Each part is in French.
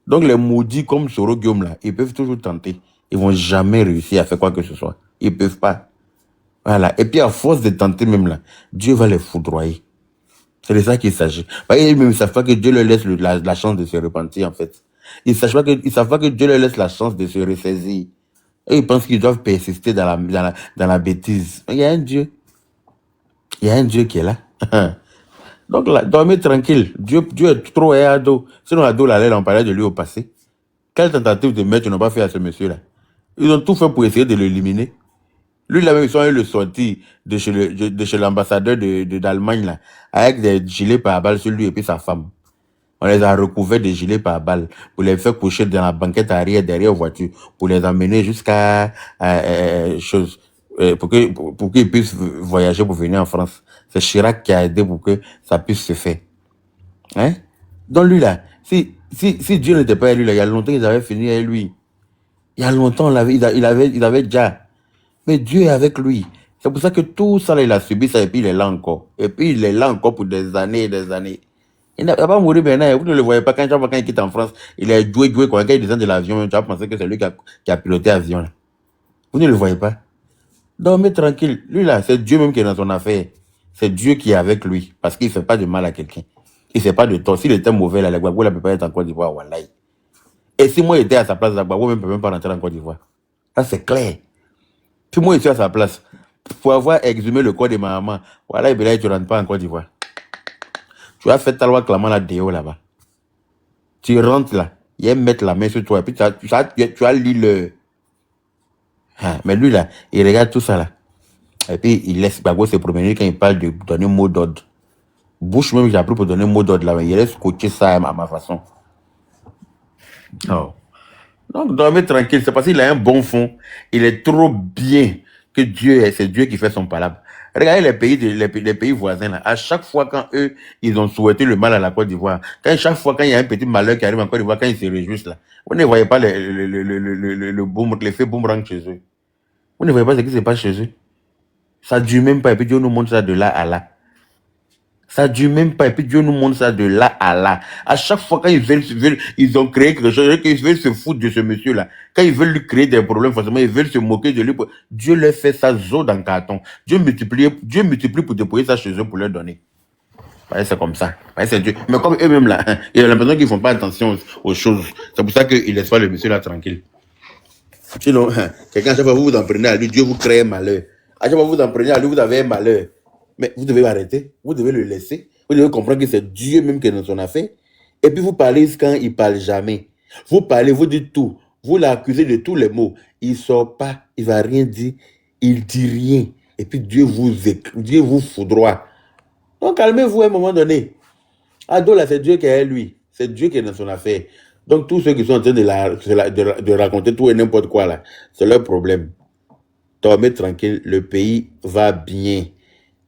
Donc les maudits comme Soro Guillaume là, ils peuvent toujours tenter. Ils vont jamais réussir à faire quoi que ce soit. Ils peuvent pas. Voilà. Et puis à force de tenter même là, Dieu va les foudroyer. C'est de ça qu'il s'agit. Ils ne savent pas que Dieu leur laisse la chance de se repentir en fait. Ils ne savent pas que Dieu leur laisse la chance de se ressaisir. Et ils pensent qu'ils doivent persister dans la bêtise. Il y a un Dieu. Il y a un Dieu qui est là. Donc là, dormez tranquille. Dieu est trop ado. Sinon, ado, là, on parlait de lui au passé. Quelle tentative de meurtre ils n'ont pas fait à ce monsieur-là? Ils ont tout fait pour essayer de l'éliminer. Lui, là, même, ils sont allés le sortir de chez l'ambassadeur d'Allemagne, là, avec des gilets pare-balles sur lui et puis sa femme. On les a recouverts de gilets pare-balles pour les faire coucher dans la banquette arrière, derrière voiture, pour les emmener jusqu'à pour qu'ils puissent voyager pour venir en France. C'est Chirac qui a aidé pour que ça puisse se faire. Hein? Donc lui, là, si Dieu n'était pas avec lui, là, il y a longtemps, ils avaient fini avec lui. Il y a longtemps, il avait déjà. Mais Dieu est avec lui. C'est pour ça que tout ça, là, il a subi ça et puis il est là encore. Et puis il est là encore pour des années et des années. Il n'a pas mouru maintenant. Vous ne le voyez pas quand il quitte en France. Il est joué quoi. Quand il descend de l'avion, tu vas penser que c'est lui qui a piloté l'avion. Là. Vous ne le voyez pas. Dormez tranquille. Lui là, c'est Dieu même qui est dans son affaire. C'est Dieu qui est avec lui. Parce qu'il ne fait pas de mal à quelqu'un. Il ne fait pas de tort. S'il était mauvais, là, le Gbagbo ne peut pas être en Côte d'Ivoire. Wallahi. Et si moi j'étais à sa place, le Gbagbo ne peut même pas rentrer en Côte d'Ivoire. Ça c'est clair. Si moi je suis à sa place, pour avoir exhumé le corps de ma maman, voilà, et bien tu ne rentres pas en Côte d'Ivoire. Tu as fait ta loi clamant la déo là-bas. Tu rentres là, il mettre la main sur toi, et puis tu as lu le... Hein, mais lui là, il regarde tout ça là. Et puis il laisse Gbagbo se promener quand il parle de donner mot d'ordre. Bush même, j'ai appris pour donner mot d'ordre là, mais il laisse coacher ça à ma façon. Oh. Donc dormez tranquille, c'est parce qu'il a un bon fond. Il est trop bien que c'est Dieu qui fait son palabre. Regardez les pays voisins là. À chaque fois quand eux, ils ont souhaité le mal à la Côte d'Ivoire, chaque fois quand il y a un petit malheur qui arrive en Côte d'Ivoire, quand ils se réjouissent là, vous ne voyez pas l'effet boomerang chez eux. Vous ne voyez pas ce qui se passe chez eux. Ça ne dure même pas et puis Dieu nous montre ça de là à là. Ça ne dure même pas et puis Dieu nous montre ça de là à là. À chaque fois quand ils ont créé quelque chose, qu'ils veulent se foutre de ce monsieur-là, quand ils veulent lui créer des problèmes, forcément, ils veulent se moquer de lui. Dieu leur fait ça zo dans le carton. Dieu multiplie pour déployer ça chez eux pour leur donner. C'est comme ça. C'est Dieu. Mais comme eux-mêmes là, il y a l'impression qu'ils ne font pas attention aux choses. C'est pour ça qu'ils laissent pas le monsieur là tranquille. Sinon, quelqu'un, à chaque fois vous vous en prenez à lui, Dieu vous crée un malheur. À chaque fois vous vous en prenez à lui, vous avez un malheur. Mais vous devez arrêter, vous devez le laisser. Vous devez comprendre que c'est Dieu même qui est dans son affaire. Et puis vous parlez quand il ne parle jamais. Vous parlez, vous dites tout. Vous l'accusez de tous les mots. Il ne sort pas, il ne va rien dire. Il ne dit rien. Et puis Dieu vous foudroie. Donc calmez-vous à un moment donné. Ado là, c'est Dieu qui est lui. C'est Dieu qui est dans son affaire. Donc tous ceux qui sont en train de raconter tout et n'importe quoi là, c'est leur problème. Dormez tranquille, le pays va bien.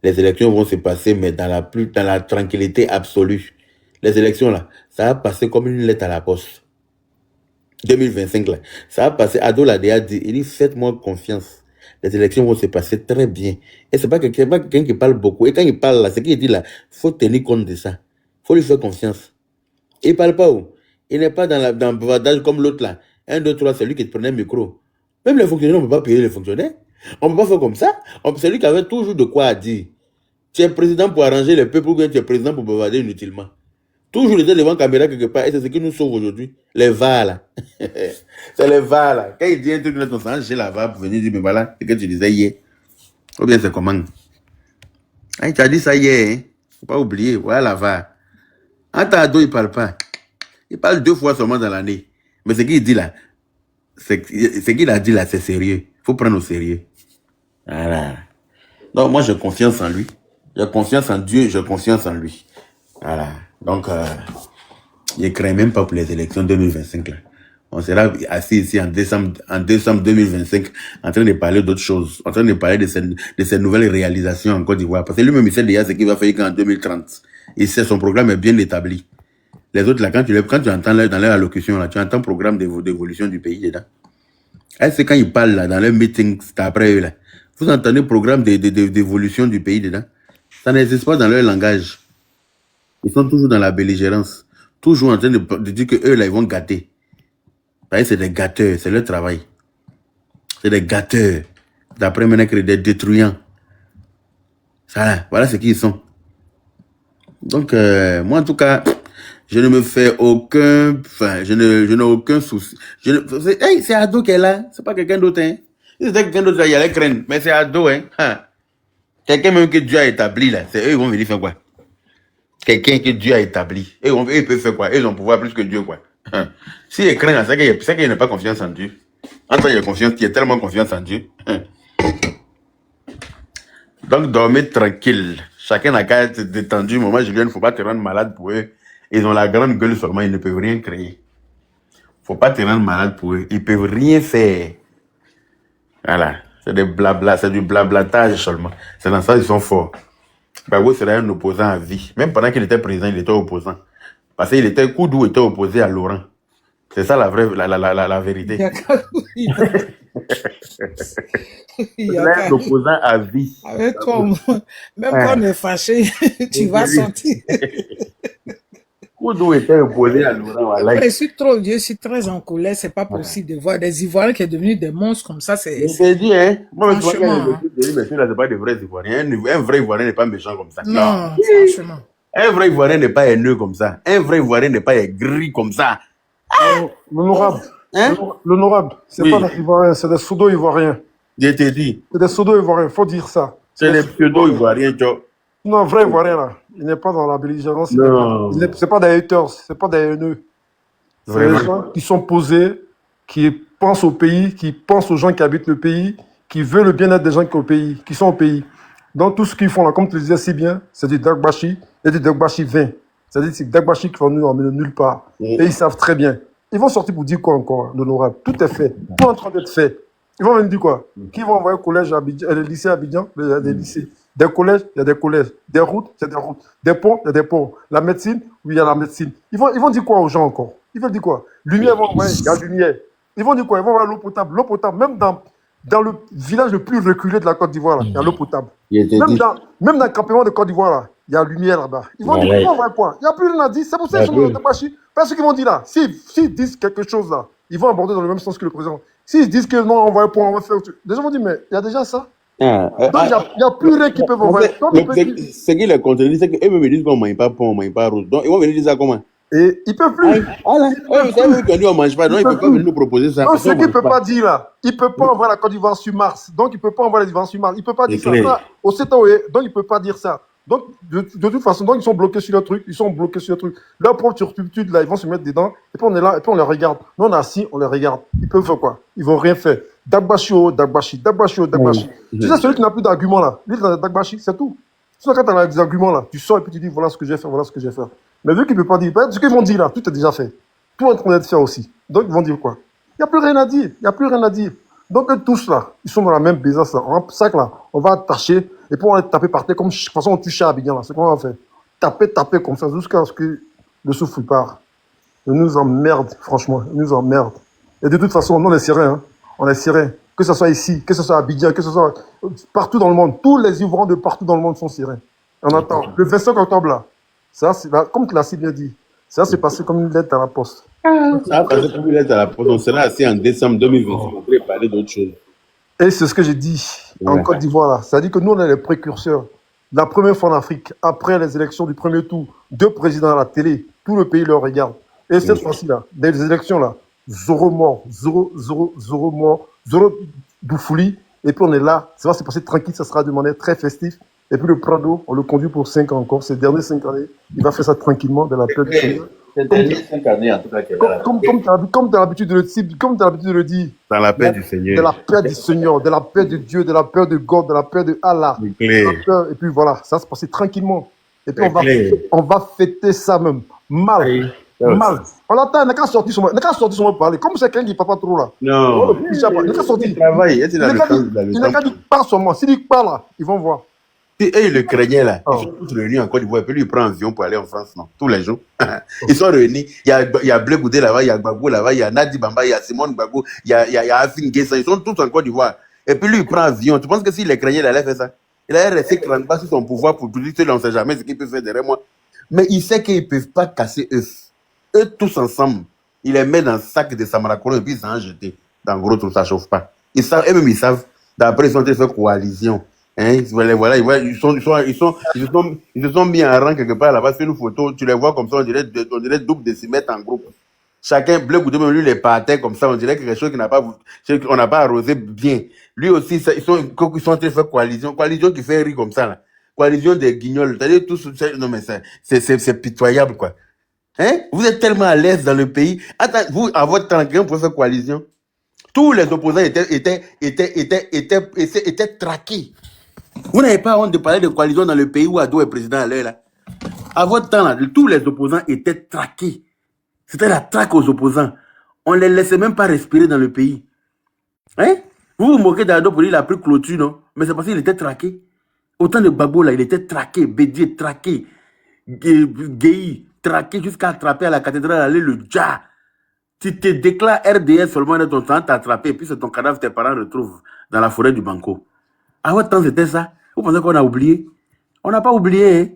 Les élections vont se passer, mais dans la tranquillité absolue. Les élections, là, ça va passer comme une lettre à la poste. 2025, là, ça va passer. Ado l'a déjà dit, il dit, faites-moi confiance. Les élections vont se passer très bien. Et c'est pas quelqu'un qui parle beaucoup. Et quand il parle, là, ce qu'il dit, là, il faut tenir compte de ça. Il faut lui faire confiance. Il ne parle pas où? Il n'est pas dans le bavardage comme l'autre, là. 1, 2, 3, c'est lui qui te prenait le micro. Même les fonctionnaires, on ne peut pas payer les fonctionnaires. On ne peut pas faire comme ça. C'est lui qui avait toujours de quoi dire. Tu es président pour arranger le peuple ou bien tu es président pour bavarder inutilement. Toujours était devant la caméra quelque part et c'est ce qui nous sauve aujourd'hui. Les VAR là. C'est les VAR là. Quand il dit un truc dans ton sens, j'ai la VAR pour venir dire, mais voilà, c'est ce que tu disais hier. Ou bien c'est comment? Hein, tu as dit ça hier, hein? Faut pas oublier, voilà la VAR. Ado, il ne parle pas. Il parle 2 fois seulement dans l'année. Mais ce qu'il dit là, ce qu'il a dit là, c'est sérieux. Il faut prendre au sérieux. Voilà. Donc moi, j'ai confiance en lui. J'ai confiance en Dieu, j'ai confiance en lui. Voilà. Donc, je ne crains même pas pour les élections 2025. Là. On sera assis ici en décembre 2025 en train de parler d'autres choses, en train de parler de ces nouvelles réalisations en Côte d'Ivoire. Parce que lui-même, il sait déjà ce qu'il va faire qu'en 2030. Il sait, son programme est bien établi. Les autres, là, quand tu entends dans leur allocution, là, tu entends le programme d'évolution du pays dedans. C'est quand ils parlent là, dans leur meeting, c'est après eux là. Vous entendez le programme d'évolution du pays dedans. Ça n'existe pas dans leur langage. Ils sont toujours dans la belligérance. Toujours en train de dire qu'eux, là, ils vont gâter. C'est des gâteurs, c'est leur travail. C'est des gâteurs. D'après Ménèque, des détruisants. Ça, voilà ce qu'ils sont. Donc, moi, en tout cas, je ne me fais aucun... Enfin, je n'ai aucun souci. Hey, c'est Ado qui est là. C'est pas quelqu'un d'autre, hein. Si c'était quelqu'un d'autre, il y a les craindre. Mais c'est Ado, hein. Quelqu'un même que Dieu a établi, là. C'est eux, ils vont venir faire quoi? Quelqu'un que Dieu a établi. Eux, ils peuvent faire quoi? Eux, ils ont pouvoir plus que Dieu, quoi. Si ils craignent, c'est qu'il n'y a pas confiance en Dieu. En tant qu'il y a tellement confiance en Dieu. Donc, dormez tranquille. Chacun n'a qu'à être détendu. Moi, je viens, il ne faut pas te rendre malade pour eux. Ils ont la grande gueule seulement, ils ne peuvent rien créer. Faut pas te rendre malade pour eux. Ils peuvent rien faire. Voilà. C'est des blabla, c'est du blablatage seulement. C'est dans ça qu'ils sont forts. Gbagbo serait un opposant à vie. Même pendant qu'il était président, il était opposant. Parce qu'il était, Koudou était opposé à Laurent. C'est ça la vraie, la vérité. Il est un opposant à vie. Avec toi, même quand on est fâché, tu vas sentir. Koudou était opposé à Laurent. Voilà. Je suis très en colère, c'est pas possible de voir des Ivoiriens qui sont devenus des monstres comme ça. C'est dit, hein. Moi, franchement, c'est pas des vrais Ivoiriens. Un vrai Ivoirien n'est pas méchant comme ça. Non, franchement. Un vrai Ivoirien n'est pas haineux comme ça. Un vrai Ivoirien n'est pas aigri comme ça. L'honorable, Hein? l'honorable, c'est Oui. pas des Ivoiriens, c'est des pseudo-Ivoiriens. Je t'ai dit. C'est des pseudo-Ivoiriens, faut dire ça. C'est des pseudo-Ivoiriens, tu vois. Non, vrai Ivoirien, là. Il n'est pas dans la belligérance. Non. C'est pas des haters, c'est pas des haineux. C'est Vraiment. des gens qui sont posés, qui pensent au pays, qui pensent aux gens qui habitent le pays, qui veulent le bien-être des gens qui sont au pays. Donc, tout ce qu'ils font là, comme tu le disais si bien, c'est du Dagbashi et du Dagbashi 20. C'est-à-dire que c'est Dagbashi qui va nous emmener nulle part. Et ils savent très bien. Ils vont sortir pour dire quoi encore, l'honorable? Tout est fait. Tout est en train d'être fait. Ils vont venir dire quoi? Qui vont envoyer au collège à Abidjan, les lycées à Abidjan? Il y a des lycées. Des collèges, il y a des collèges. Des routes, il y a des routes. Des ponts, il y a des ponts. La médecine, oui, il y a la médecine. Ils vont dire quoi aux gens encore? Ils vont dire quoi? Lumière, il y a lumière. Ils vont dire quoi? Ils vont avoir l'eau potable. L'eau potable, même dans le village le plus reculé de la Côte d'Ivoire, il y a l'eau potable. Même dans le campement de Côte d'Ivoire, là, il y a lumière là-bas. Ils vont dire quoi? Il n'y a plus rien à dire. C'est pour ça qu'ils sont dans parce qu'ils vont dire là, s'ils disent quelque chose là, ils vont aborder dans le même sens que le président. S'ils disent que non, on va faire. Les gens vont dire, mais il y a déjà ça. Donc, il n'y a plus rien qui peut envoyer. Ce qui les contredit, c'est qu'eux me disent qu'on ne mange pas pont, on ne mange pas rose. Donc, ils vont venir dire ça comment? Et ils ne peuvent plus. Voilà. C'est eux qui ont dit on ne mange pas, donc ils ne peuvent pas venir nous proposer ça. Non, ce qu'il ne peut pas dire là, il ne peut pas envoyer la Côte d'Ivoire sur Mars. Donc, il ne peut pas envoyer l'Ivoire sur Mars. Il ne peut pas dire ça. Au CETOE, donc il ne peut pas dire ça. Donc, de toute façon, donc, ils sont bloqués sur le truc. Leur propre turpitude, là, ils vont se mettre dedans. Et puis, on est là, et puis on les regarde. Nous, on est assis, on les regarde. Ils peuvent faire quoi? Ils vont rien faire. Dagbashi. Tu sais, celui qui n'a plus d'arguments, là. Lui, Dagbashi, c'est tout. Tu sais, quand tu as des arguments, là, tu sors et puis tu dis, voilà ce que j'ai fait, voilà ce que j'ai fait. Mais vu qu'ils ne peuvent pas dire, ce qu'ils vont dire, là, tout est déjà fait. Tout est en train d'être fait aussi. Donc, ils vont dire quoi? Il n'y a plus rien à dire. Donc, eux tous, là, ils sont dans la même besace, là. En sac, là, on va attacher, et puis on va les taper par terre, comme de toute façon on touche à Abidjan, là. C'est quoi on va faire? Taper comme ça, jusqu'à ce que le souffle part. Ils nous emmerdent, franchement. Ils nous emmerdent. Et de toute façon, nous, on est Syriens, hein. On est Syriens. Que ce soit ici, que ce soit à Abidjan, que ce soit partout dans le monde. Tous les Ivoiriens de partout dans le monde sont Syriens. On attend. Le 25 octobre, là, ça, comme tu l'as si bien dit, ça s'est passé comme une lettre à la poste. Ça a passé comme une lettre à la poste. On sera assis en décembre 2020 pour parler d'autre chose. Et c'est ce que j'ai dit en Côte d'Ivoire, là. C'est-à-dire que nous, on est les précurseurs. La première fois en Afrique, après les élections du premier tour, 2 présidents à la télé, tout le pays le regarde. Et cette fois-ci, là, des élections, là, 0 mort, 0 mort, 0 Doufouli. Et puis on est là, ça va se passer tranquille, ça sera de manière très festive. Et puis le Prado, on le conduit pour 5 ans encore. Ces dernières 5 années, il va faire ça tranquillement, de la paix du Seigneur. Ces dernières 5 années, en tout cas, comme tu as l'habitude de le dire. Dans la paix du Seigneur. De la paix du Seigneur, de la paix de Dieu, de la paix de God, de la paix de Allah. Et puis voilà, ça va se passer tranquillement. Et puis on va fêter ça même. Mal. On l'attend, il n'a qu'à sortir son mot parler. Comme c'est quelqu'un qui ne parle pas trop là. Non. Il n'a qu'à sortir. Il n'a qu'à dire pas son mot. S'il dit pas là, ils vont voir. Et ils le craignaient là. Ils sont tous réunis en Côte d'Ivoire. Et puis lui, il prend un avion pour aller en France, non? Tous les jours. Ils sont réunis. Il y a Blé Goudé là-bas, il y a Gbagbo là-bas, il y a Nadi Bamba, il y a Simone Gbagbo, il y a Afin Guessa. Ils sont tous en Côte d'Ivoire. Et puis lui, il prend un avion. Tu penses que s'il les craignait, il allait faire ça? Il allait rester crampé sur son pouvoir pour tout dire, on ne sait jamais ce qu'il peut faire derrière moi. Mais il sait qu'ils ne peuvent pas casser eux. eux tous ensemble, ils les mettent dans le sac de Samaracolo et puis ils s'en jetent. En gros, tout ça ne chauffe pas. Ils savent, eux-mêmes, ils savent. D'après, ils ont fait coalition. Hein, voilà, ils se sont mis en rang quelque part là-bas, c'est une photo, tu les vois comme ça, on dirait double décimètre en groupe. Chacun, Bleu Goudou, même lui, les partait comme ça, on dirait quelque chose qu'on n'a pas arrosé bien. Lui aussi, ils sont en train de faire coalition qui fait rire comme ça, là. Coalition des guignols. C'est-à-dire, non, mais c'est pitoyable, quoi. Hein? Vous êtes tellement à l'aise dans le pays. Attends, vous, à votre temps, quelqu'un pouvait faire coalition. Tous les opposants étaient traqués. Vous n'avez pas honte de parler de coalition dans le pays où Ado est président à l'heure, là. À votre temps, là, tous les opposants étaient traqués. C'était la traque aux opposants. On ne les laissait même pas respirer dans le pays. Hein? Vous vous moquez d'Ado pour dire qu'il a pris clôture, non? Mais c'est parce qu'il était traqué. Autant de Gbagbo, là, il était traqué. Bédier, traqué. Guéhi, traqué jusqu'à attraper à la cathédrale, aller le dja. Tu te déclares RDS seulement de ton temps, t'attraper, et puis c'est ton cadavre, tes parents retrouvent dans la forêt du Banco. À votre temps, c'était ça. Vous pensez qu'on a oublié? On n'a pas oublié, hein?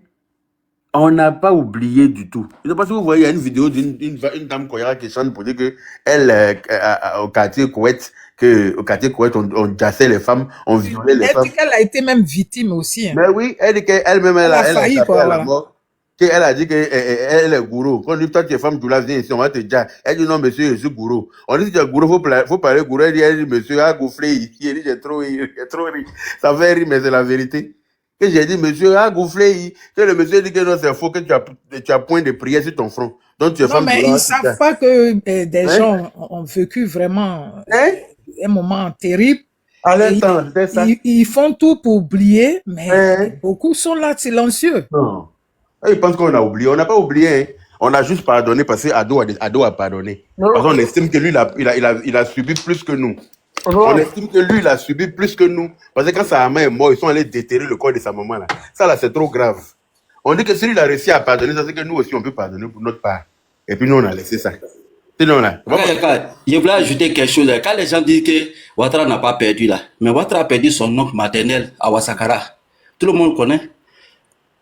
On n'a pas oublié du tout. Je ne sais pas si vous voyez, il y a une vidéo d'une dame Koyara qui chante pour dire qu'elle, au quartier Kouet, on jassait les femmes, on violait les femmes. Elle dit qu'elle a été même victime aussi. Hein. Mais oui, elle dit qu'elle-même, elle a failli, quoi, à la mort. Elle a dit qu'elle est gourou. Quand on dit, toi, tu es femme, tu la viens ici, on va te dire. Elle dit, non, monsieur, je suis gourou. On dit, tu es gourou, faut parler gourou. Elle dit, monsieur, a goufflé ici. Elle dit, j'ai trop ri. Ça fait rire, mais c'est la vérité. Que j'ai dit, monsieur, a goufflé. Que le monsieur dit que non, c'est faux, que tu as point de prière sur ton front. Donc, tu es femme. Non, mais ils ne savent pas que des gens ont vécu vraiment un moment terrible. À l'instant, c'était ça. Ils font tout pour oublier, mais beaucoup sont là silencieux. Non. Ils pensent qu'on a oublié. On n'a pas oublié. Hein. On a juste pardonné parce que Ado a pardonné. Parce qu'on estime que lui, il a subi plus que nous. On estime que lui, il a subi plus que nous. Parce que quand sa maman est morte, ils sont allés déterrer le corps de sa maman. Là. Ça, là, c'est trop grave. On dit que si lui, il a réussi à pardonner, ça c'est que nous aussi, on peut pardonner pour notre part. Et puis nous, on a laissé ça. Sinon, là. Je voulais ajouter quelque chose. Quand les gens disent que Ouattara n'a pas perdu, là, mais Ouattara a perdu son oncle maternel à Ouassakara. Tout le monde connaît.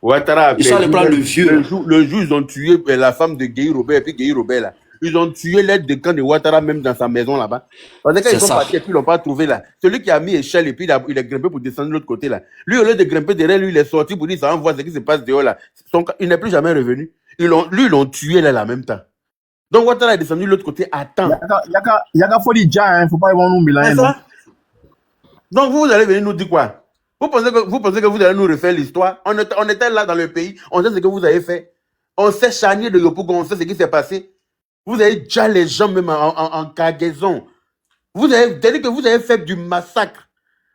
Ouattara a perdu. Ils sont allés prendre le vieux. Le jour, ils ont tué la femme de Guéhi Robert, et puis Guéhi Robert, là. Ils ont tué l'aide de camp de Ouattara même dans sa maison là-bas. Parce que quand ils sont partis et puis ils l'ont pas trouvé là. Celui qui a mis échelle et puis il a grimpé pour descendre de l'autre côté là. Lui, au lieu de grimper derrière lui, il est sorti pour dire ça envoie ce qui se passe dehors là. Il n'est plus jamais revenu. Ils l'ont tué là en même temps. Donc Ouattara est descendu de l'autre côté à temps. Il y a qu'à folie déjà, hein. Faut pas y voir nous mélanger. Donc vous allez venir nous dire quoi? Vous pensez que vous allez nous refaire l'histoire? On était là dans le pays, on sait ce que vous avez fait. On s'est charnié de Yopougon, on sait ce qui s'est passé. Vous avez déjà les gens même en cargaison. Vous avez dit que vous avez fait du massacre.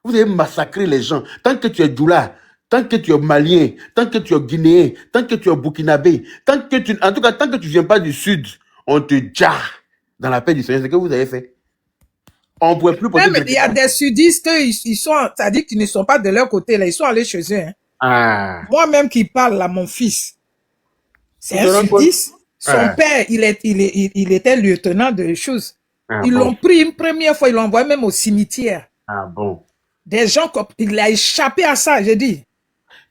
Vous avez massacré les gens. Tant que tu es Djoula, tant que tu es Malien, tant que tu es Guinéen, tant que tu es Burkinabé, en tout cas, tant que tu ne viens pas du Sud, on te jarre dans la paix du Seigneur. C'est ce que vous avez fait. On ne pouvait plus porter. Mais il y a des sudistes, ils sont, c'est-à-dire qu'ils ne sont pas de leur côté, là, ils sont allés chez eux. Hein. Ah. Moi-même qui parle là, mon fils, c'est un sudiste. Son père, il était lieutenant de choses. Ils l'ont pris une première fois, ils l'ont envoyé même au cimetière. Ah bon. Des gens, il a échappé à ça, j'ai dit.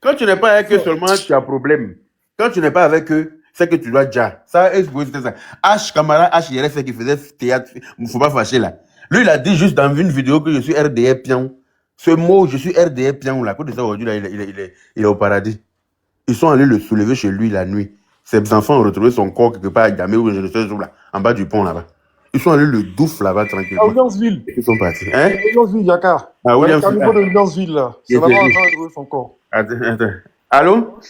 Quand tu n'es pas avec eux seulement, tu as problème. Quand tu n'es pas avec eux, c'est que tu dois déjà. Ça, c'était ça. H, camarade H, il restait qui faisait théâtre. Il ne faut pas fâcher là. Lui, il a dit juste dans une vidéo que je suis RDR Pion. Ce mot, je suis RDR Pion, là, côté ça aujourd'hui, là, il est au paradis. Ils sont allés le soulever chez lui la nuit. Ses enfants ont retrouvé son corps quelque part à Gamé ou je ne sais où là, en bas du pont là-bas. Ils sont allés le douf là-bas tranquillement. À Williamsville. Ils sont partis. Hein? Williamsville, Yaka. Ah, Williamsville. Au niveau de Williamsville, là. C'est là-bas on a retrouvé son corps. Attends. Allô? Allô?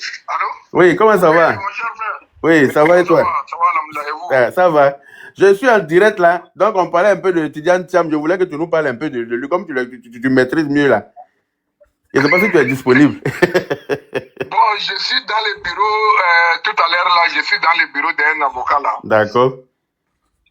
Oui, comment ça va? Mon cher frère. Oui, ça va et toi? Ça va, alhamdoulilah, et vous? Ça va. Je suis en direct là, donc on parlait un peu de Tidiane Thiam. Je voulais que tu nous parles un peu de lui, comme tu maîtrises mieux là. Je ne sais pas si tu es disponible. Bon, je suis dans le bureau, tout à l'heure là, je suis dans le bureau d'un avocat là. D'accord.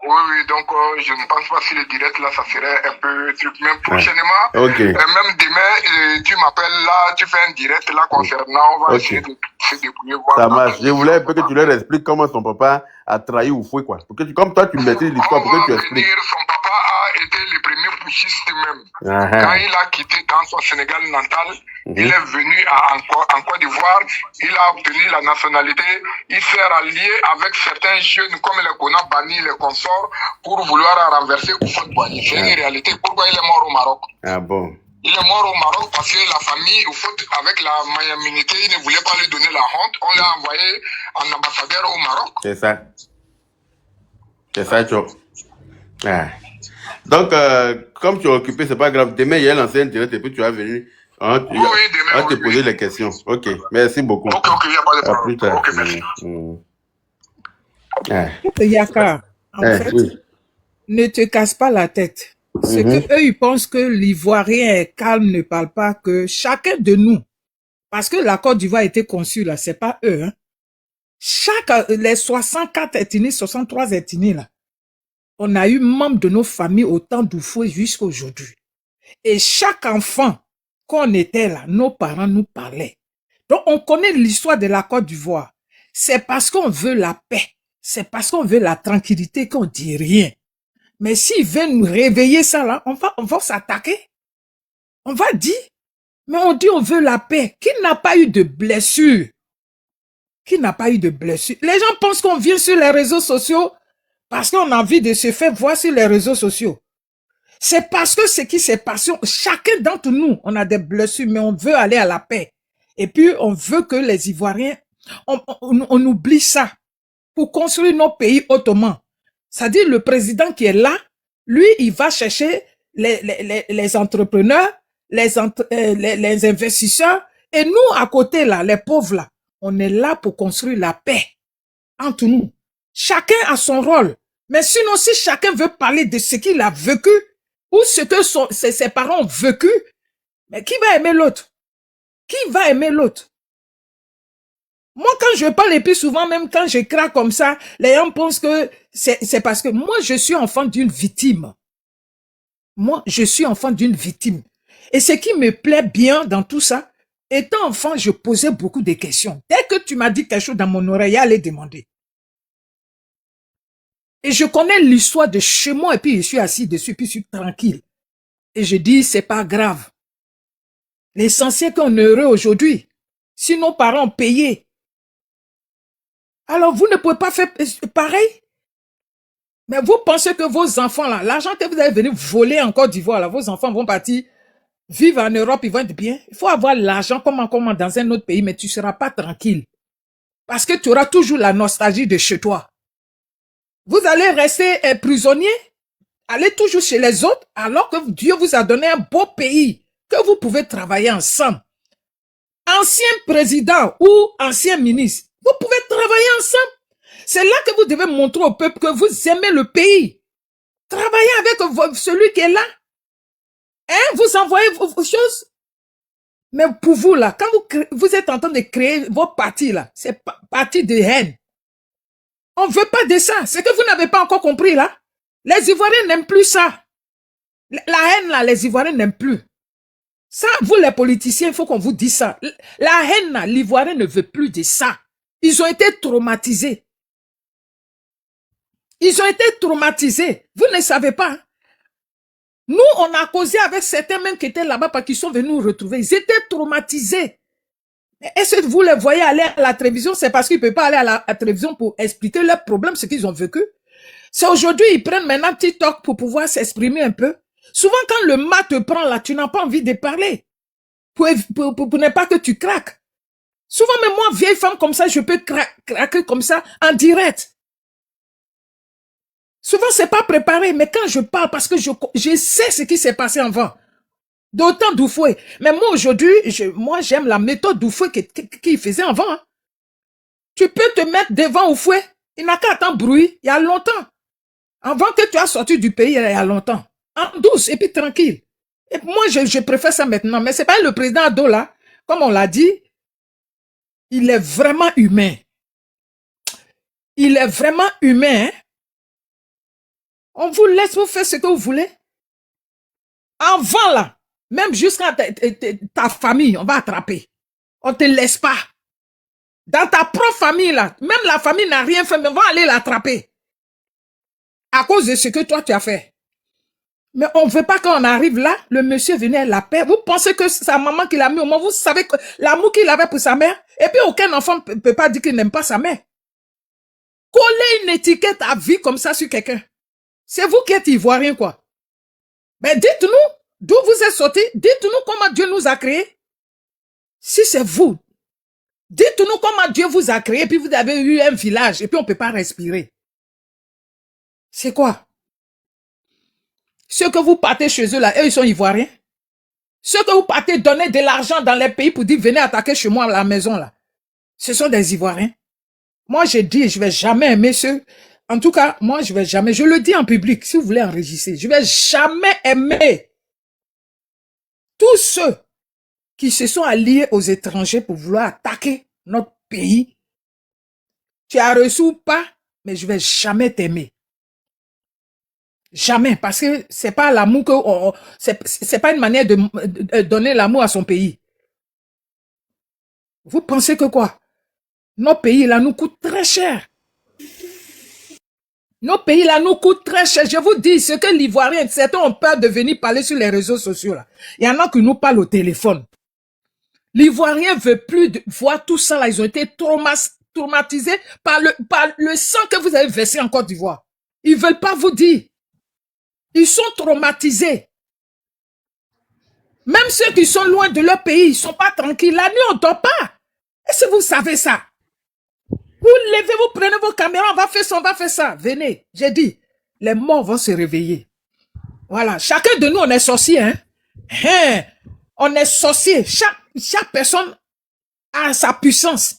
Oui, donc je ne pense pas si le direct là, ça serait un peu truc. Même prochainement, même demain, tu m'appelles là, tu fais un direct là concernant, on va essayer de se débrouiller. Ça marche. Je voulais un peu que tu leur expliques comment son papa a trahi ou fouet quoi. Pour que comme toi tu maîtrises l'histoire, pour que tu expliques. Son papa a été le premier juste même. Quand il a quitté dans son Sénégal natal, il est venu en Côte d'Ivoire, il a obtenu la nationalité, il s'est rallié avec certains jeunes comme les Kona Bani, les consorts, pour vouloir renverser Houphouët-Boigny. C'est une réalité. Pourquoi il est mort au Maroc? Ah bon? Il est mort au Maroc parce que la famille, avec la magnanimité, il ne voulait pas lui donner la honte. On l'a envoyé en ambassadeur au Maroc. C'est ça. C'est ça, Joe. Ah. Donc, comme tu es occupé, c'est pas grave. Demain, il y a l'ancien direct et puis tu vas venir. On va te poser les questions. Ok, merci beaucoup. Ok, il n'y a pas de problème. À plus tard. Ok, merci. Yaka, en fait, ne te casse pas la tête. C'est que eux, ils pensent que l'Ivoirien est calme, ne parle pas, que chacun de nous, parce que la Côte d'Ivoire a été conçue là, c'est pas eux, hein. Les 64 ethnies, 63 ethnies là, on a eu membres de nos familles au temps d'Oufoué jusqu'à aujourd'hui. Et chaque enfant, quand on était là, nos parents nous parlaient. Donc on connaît l'histoire de la Côte d'Ivoire. C'est parce qu'on veut la paix, c'est parce qu'on veut la tranquillité qu'on dit rien. Mais s'ils veulent nous réveiller ça là, on va s'attaquer. On va dire, mais on dit on veut la paix. Qui n'a pas eu de blessure? Qui n'a pas eu de blessure? Les gens pensent qu'on vient sur les réseaux sociaux parce qu'on a envie de se faire voir sur les réseaux sociaux. C'est parce que ce qui s'est passé, chacun d'entre nous, on a des blessures, mais on veut aller à la paix. Et puis, on veut que les Ivoiriens, on oublie ça pour construire nos pays autrement. C'est-à-dire le président qui est là, lui, il va chercher les entrepreneurs, les investisseurs, et nous, à côté, là, les pauvres, là, on est là pour construire la paix entre nous. Chacun a son rôle. Mais sinon, si chacun veut parler de ce qu'il a vécu, ou ce que ses parents ont vécu, mais qui va aimer l'autre? Qui va aimer l'autre? Moi, quand je parle, et puis souvent, même quand je craque comme ça, les gens pensent que c'est parce que moi, je suis enfant d'une victime. Moi, je suis enfant d'une victime. Et ce qui me plaît bien dans tout ça, étant enfant, je posais beaucoup de questions. Dès que tu m'as dit quelque chose dans mon oreille, allez demander. Et je connais l'histoire de chez moi, et puis je suis assis dessus, puis je suis tranquille. Et je dis, c'est pas grave. L'essentiel qu'on est heureux aujourd'hui. Si nos parents ont payé, alors vous ne pouvez pas faire pareil. Mais vous pensez que vos enfants, là, l'argent que vous allez venir voler en Côte d'Ivoire, là, vos enfants vont partir vivre en Europe, ils vont être bien. Il faut avoir l'argent comme dans un autre pays, mais tu ne seras pas tranquille. Parce que tu auras toujours la nostalgie de chez toi. Vous allez rester prisonnier, aller toujours chez les autres, alors que Dieu vous a donné un beau pays, que vous pouvez travailler ensemble. Ancien président ou ancien ministre, vous pouvez travailler ensemble. C'est là que vous devez montrer au peuple que vous aimez le pays. Travaillez avec celui qui est là. Hein, vous envoyez vos choses. Mais pour vous, là, quand vous êtes en train de créer vos partis, là, c'est parti de haine. On ne veut pas de ça. C'est que vous n'avez pas encore compris, là. Les Ivoiriens n'aiment plus ça. La haine, là, les Ivoiriens n'aiment plus. Ça, vous, les politiciens, il faut qu'on vous dise ça. La haine, là, l'Ivoirien ne veut plus de ça. Ils ont été traumatisés. Ils ont été traumatisés. Vous ne savez pas. Hein? Nous, on a causé avec certains même qui étaient là-bas parce qu'ils sont venus nous retrouver. Ils étaient traumatisés. Est-ce que vous les voyez aller à la télévision? C'est parce qu'ils ne peuvent pas aller à la télévision pour expliquer leurs problèmes, ce qu'ils ont vécu. C'est aujourd'hui, ils prennent maintenant TikTok pour pouvoir s'exprimer un peu. Souvent, quand le mat te prend là, tu n'as pas envie de parler. Pour ne pas que tu craques. Souvent, même moi, vieille femme comme ça, je peux craquer comme ça en direct. Souvent, c'est pas préparé, mais quand je parle, parce que je sais ce qui s'est passé avant. D'autant d'Oufoué. Mais moi, aujourd'hui, moi, j'aime la méthode d'Oufoué qu'il faisait avant. Hein. Tu peux te mettre devant Oufoué. Il n'a qu'à attendre bruit. Il y a longtemps. Avant que tu as sorti du pays, il y a longtemps. En douce, et puis tranquille. Et moi, je préfère ça maintenant. Mais c'est pas le président Ado, là. Comme on l'a dit, il est vraiment humain. Il est vraiment humain. Hein? On vous laisse vous faire ce que vous voulez. Avant, là, même jusqu'à ta famille, on va attraper. On ne te laisse pas. Dans ta propre famille, là, même la famille n'a rien fait, mais on va aller l'attraper. À cause de ce que toi, tu as fait. Mais on ne veut pas qu'on arrive là, le monsieur venait à la paix. Vous pensez que sa maman qui l'a mis au monde, vous savez que l'amour qu'il avait pour sa mère, et puis aucun enfant ne peut pas dire qu'il n'aime pas sa mère. Coller une étiquette à vie comme ça sur quelqu'un. C'est vous qui êtes ivoirien, quoi. Mais dites-nous d'où vous êtes sortis, dites-nous comment Dieu nous a créés. Si c'est vous, dites-nous comment Dieu vous a créé, puis vous avez eu un village, et puis on ne peut pas respirer. C'est quoi? Ceux que vous partez chez eux là, eux, ils sont ivoiriens. Ceux que vous partez donner de l'argent dans les pays pour dire venez attaquer chez moi à la maison là, ce sont des ivoiriens. Moi, je dis, je vais jamais aimer ceux. En tout cas, moi, je vais jamais. Je le dis en public, si vous voulez enregistrer, je vais jamais aimer tous ceux qui se sont alliés aux étrangers pour vouloir attaquer notre pays. Tu as reçu ou pas, mais je vais jamais t'aimer. Jamais, parce que c'est pas l'amour que c'est pas une manière de donner l'amour à son pays. Vous pensez que quoi? Nos pays là nous coûtent très cher. Nos pays là nous coûtent très cher. Je vous dis, ce que l'Ivoirien, certains ont peur de venir parler sur les réseaux sociaux là. Il y en a qui nous parlent au téléphone. L'Ivoirien veut plus voir tout ça là. Ils ont été traumatisés par le sang que vous avez versé en Côte d'Ivoire. Ils veulent pas vous dire. Ils sont traumatisés. Même ceux qui sont loin de leur pays, ils sont pas tranquilles. La nuit, on dort pas. Est-ce que vous savez ça? Vous levez, vous prenez vos caméras, on va faire ça, on va faire ça. Venez. J'ai dit, les morts vont se réveiller. Voilà. Chacun de nous, on est sorcier, hein? On est sorcier. Chaque personne a sa puissance.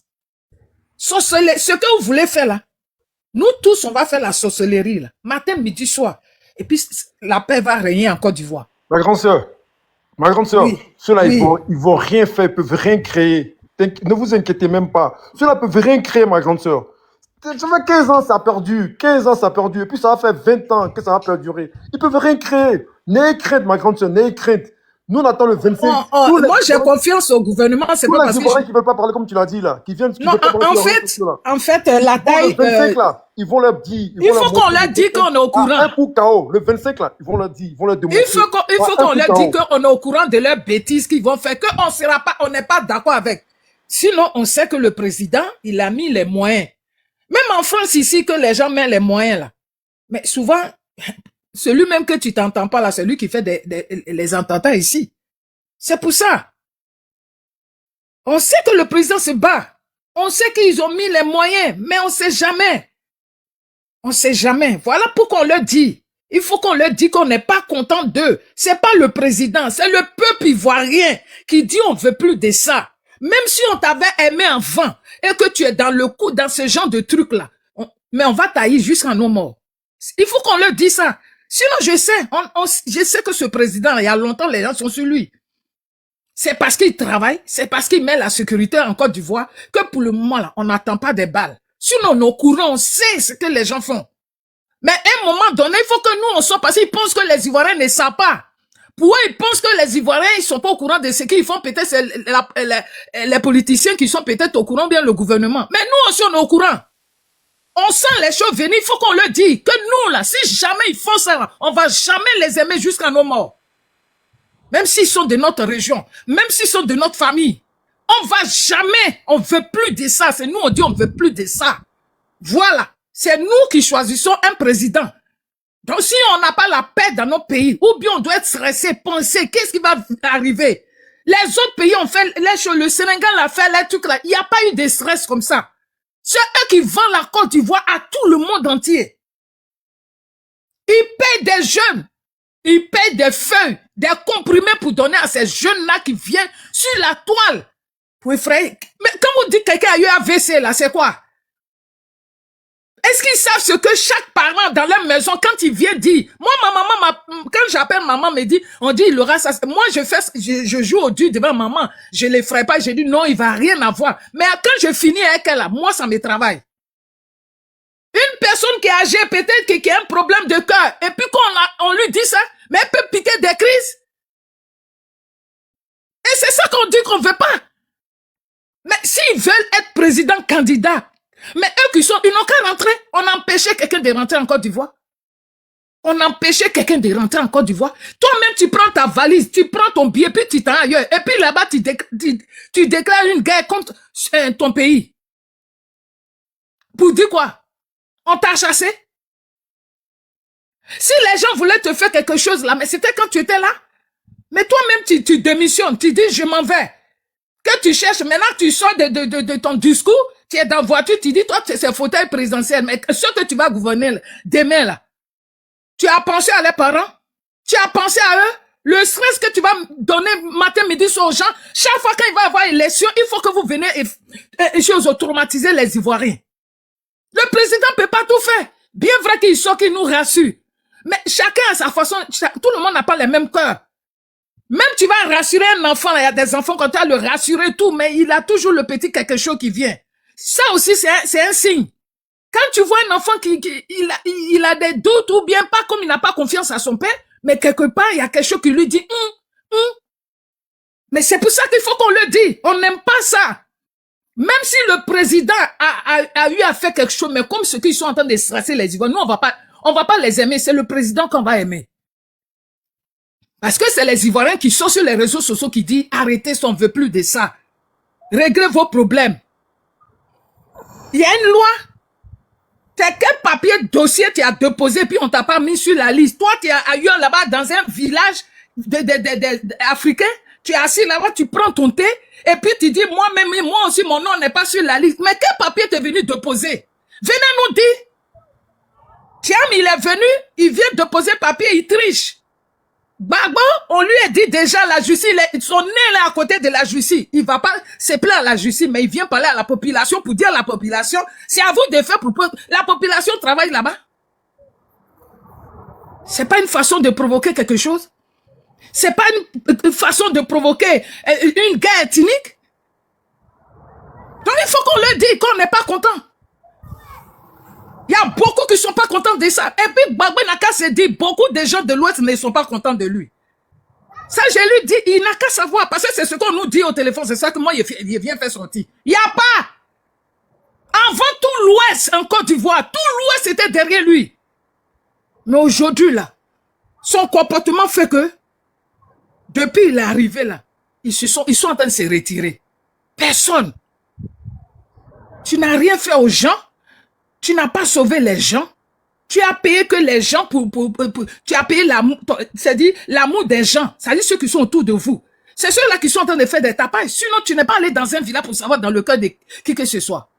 Ce que vous voulez faire là, nous tous, on va faire la sorcellerie là. Matin, midi, soir. Et puis, la paix va régner en Côte d'Ivoire. Ma grande sœur, oui, ceux-là, oui. Ils vont rien faire, ils peuvent rien créer. Ne vous inquiétez même pas. Ceux-là peuvent rien créer, ma grande sœur. Ça fait 15 ans, ça a perdu. 15 ans, ça a perdu. Et puis, ça va faire 20 ans que ça va perdurer. Ils peuvent rien créer. N'ayez crainte, ma grande sœur, n'ayez crainte. Nous, on attend le 25. Moi, j'ai confiance au gouvernement. C'est pas parce que qui ne veulent pas parler comme tu l'as dit, là. Qui viennent, non, en fait, la taille... Le 25, là, ils vont leur dire... Il faut qu'on leur dise qu'on est au courant. Un coup KO. Le 25, là, ils vont leur dire, ils vont leur demander... Il faut qu'on leur dise qu'on est au courant de leurs bêtises qu'ils vont faire, qu'on n'est pas d'accord avec. Sinon, on sait que le président, il a mis les moyens. Même en France, ici, que les gens mettent les moyens, là. Mais souvent, celui même que tu t'entends pas, là, c'est lui qui fait les attentats ici. C'est pour ça. On sait que le président se bat. On sait qu'ils ont mis les moyens, mais on sait jamais. On sait jamais. Voilà pourquoi on leur dit. Il faut qu'on leur dise qu'on n'est pas content d'eux. C'est pas le président, c'est le peuple ivoirien qui dit on veut plus de ça. Même si on t'avait aimé avant et que tu es dans le coup, dans ce genre de truc-là, mais on va tailler jusqu'à nos morts. Il faut qu'on leur dise ça. Sinon, je sais que ce président, il y a longtemps, les gens sont sur lui. C'est parce qu'il travaille, c'est parce qu'il met la sécurité en Côte d'Ivoire que pour le moment, là, on n'attend pas des balles. Sinon, nos courants, on sait ce que les gens font. Mais à un moment donné, il faut que nous, on soit, parce qu'ils pensent que les Ivoiriens ne savent pas. Pour eux, ils pensent que les Ivoiriens, ils sont pas au courant de ce qu'ils font. Peut-être c'est les politiciens qui sont peut-être au courant, bien le gouvernement. Mais nous aussi, on est au courant. On sent les choses venir, il faut qu'on leur dise que nous, là, si jamais ils font ça, on va jamais les aimer jusqu'à nos morts. Même s'ils sont de notre région, même s'ils sont de notre famille. On va jamais, on veut plus de ça. C'est nous, on dit on veut plus de ça. Voilà. C'est nous qui choisissons un président. Donc, si on n'a pas la paix dans nos pays, ou bien on doit être stressé, penser, qu'est-ce qui va arriver? Les autres pays ont fait les choses, le Sénégal a fait les trucs là. Il n'y a pas eu de stress comme ça. C'est eux qui vendent la Côte d'Ivoire à tout le monde entier. Ils payent des jeunes. Ils payent des feuilles, des comprimés pour donner à ces jeunes-là qui viennent sur la toile. Pour effrayer. Mais quand vous dites que quelqu'un a eu un AVC là, c'est quoi? Est-ce qu'ils savent ce que chaque parent dans leur maison, quand il vient dire, moi, ma maman, quand j'appelle maman, me dit, on dit, il aura ça. Moi, je joue au dur devant maman. Je l'effraie pas. J'ai dit, non, il va rien avoir. Mais quand je finis avec elle, là, moi, ça me travaille. Une personne qui est âgée, peut-être qui a un problème de cœur, et puis on lui dit ça, mais elle peut piquer des crises. Et c'est ça qu'on dit qu'on veut pas. Mais s'ils veulent être président candidat, mais eux qui sont, ils n'ont qu'à rentrer. On a empêché quelqu'un de rentrer en Côte d'Ivoire. On empêchait quelqu'un de rentrer en Côte d'Ivoire. Toi-même, tu prends ta valise, tu prends ton billet, puis tu t'en ailleurs. Et puis là-bas, tu déclares une guerre contre ton pays. Pour dire quoi? On t'a chassé? Si les gens voulaient te faire quelque chose là, mais c'était quand tu étais là. Mais toi-même, tu démissionnes, tu dis je m'en vais. Que tu cherches, maintenant tu sors de ton discours, tu es dans la voiture, tu dis toi c'est fauteuil présidentiel, mais ce que tu vas gouverner là, demain là, tu as pensé à les parents? Tu as pensé à eux? Le stress que tu vas donner matin, midi, soir aux gens, chaque fois qu'il va y avoir élection, il faut que vous venez et traumatiser les Ivoiriens. Le président ne peut pas tout faire. Bien vrai qu'il sort, qu'il nous rassure. Mais chacun a sa façon, tout le monde n'a pas les mêmes cœurs. Même tu vas rassurer un enfant, il y a des enfants quand tu vas le rassurer tout, mais il a toujours le petit quelque chose qui vient. Ça aussi, c'est un signe. Quand tu vois un enfant il a des doutes ou bien pas comme il n'a pas confiance à son père, mais quelque part, il y a quelque chose qui lui dit Mais c'est pour ça qu'il faut qu'on le dise. On n'aime pas ça. Même si le président a eu à faire quelque chose, mais comme ceux qui sont en train de stresser les Ivoiriens, nous, on va pas les aimer. C'est le président qu'on va aimer. Parce que c'est les Ivoiriens qui sont sur les réseaux sociaux qui disent arrêtez si on ne veut plus de ça. Réglez vos problèmes. Il y a une loi. Quel papier, dossier tu as déposé puis on t'a pas mis sur la liste. Toi, tu es ailleurs là-bas dans un village africain. Tu es assis là-bas, tu prends ton thé et puis tu dis moi-même, moi aussi, mon nom n'est pas sur la liste. Mais quel papier t'es venu déposer? Venez nous dire. Tiens, il est venu, il vient déposer papier, il triche. Gbagbo, on lui a dit déjà la justice, son nez là à côté de la justice. Il va pas se plaindre à la justice, mais il vient parler à la population pour dire à la population, c'est à vous de faire pour la population travaille là-bas. C'est pas une façon de provoquer quelque chose. C'est pas une façon de provoquer une guerre ethnique. Donc il faut qu'on le dise, qu'on n'est pas content. Il y a beaucoup qui ne sont pas contents de ça. Et puis, Gbagbo n'a qu'à se dire, beaucoup de gens de l'Ouest ne sont pas contents de lui. Ça, je lui dis, il n'a qu'à savoir, parce que c'est ce qu'on nous dit au téléphone, c'est ça que moi, il vient faire sortir. Il n'y a pas. Avant tout l'Ouest, en Côte d'Ivoire, tout l'Ouest était derrière lui. Mais aujourd'hui, là, son comportement fait que, depuis il est arrivé là, ils sont en train de se retirer. Personne. Tu n'as rien fait aux gens. Tu n'as pas sauvé les gens. Tu as payé que les gens tu as payé l'amour, c'est-à-dire l'amour des gens, c'est-à-dire ceux qui sont autour de vous. C'est ceux-là qui sont en train de faire des tapages. Sinon, tu n'es pas allé dans un village pour savoir dans le cœur de qui que ce soit.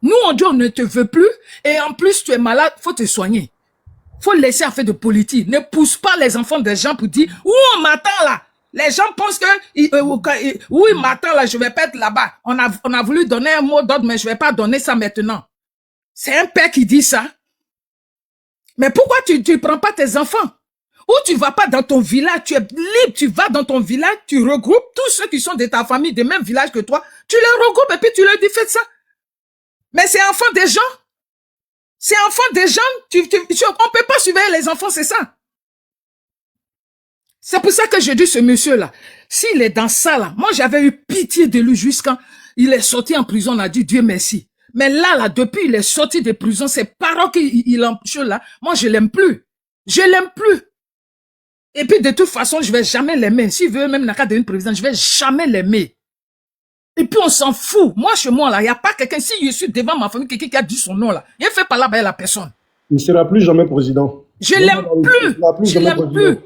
Nous, on dit on ne te veut plus et en plus tu es malade, faut te soigner. Faut laisser à faire de politique. Ne pousse pas les enfants des gens pour dire où on m'attend là. Les gens pensent que oui, m'attend là, je vais pas être là-bas. On a voulu donner un mot d'ordre, mais je vais pas donner ça maintenant. C'est un père qui dit ça. Mais pourquoi tu ne prends pas tes enfants? Ou tu vas pas dans ton village, tu es libre, tu vas dans ton village, tu regroupes tous ceux qui sont de ta famille, du même village que toi, tu les regroupes et puis tu leur dis faites ça. Mais c'est enfant des gens. C'est enfant des gens, on peut pas surveiller les enfants, c'est ça. C'est pour ça que je dis ce monsieur-là, s'il est dans ça là, moi j'avais eu pitié de lui jusqu'à il est sorti en prison, on a dit Dieu merci. Mais là, depuis il est sorti de prison, ces paroles qu'il empêche là, moi je l'aime plus. Je l'aime plus. Et puis de toute façon, je vais jamais l'aimer. S'il veut même n'a qu'à devenir président, je vais jamais l'aimer. Et puis on s'en fout. Moi, chez moi là, il n'y a pas quelqu'un, si je suis devant ma famille, quelqu'un qui a dit son nom là, il fait pas là-bas la personne. Il ne sera plus jamais président. Je l'aime plus. Je l'aime plus.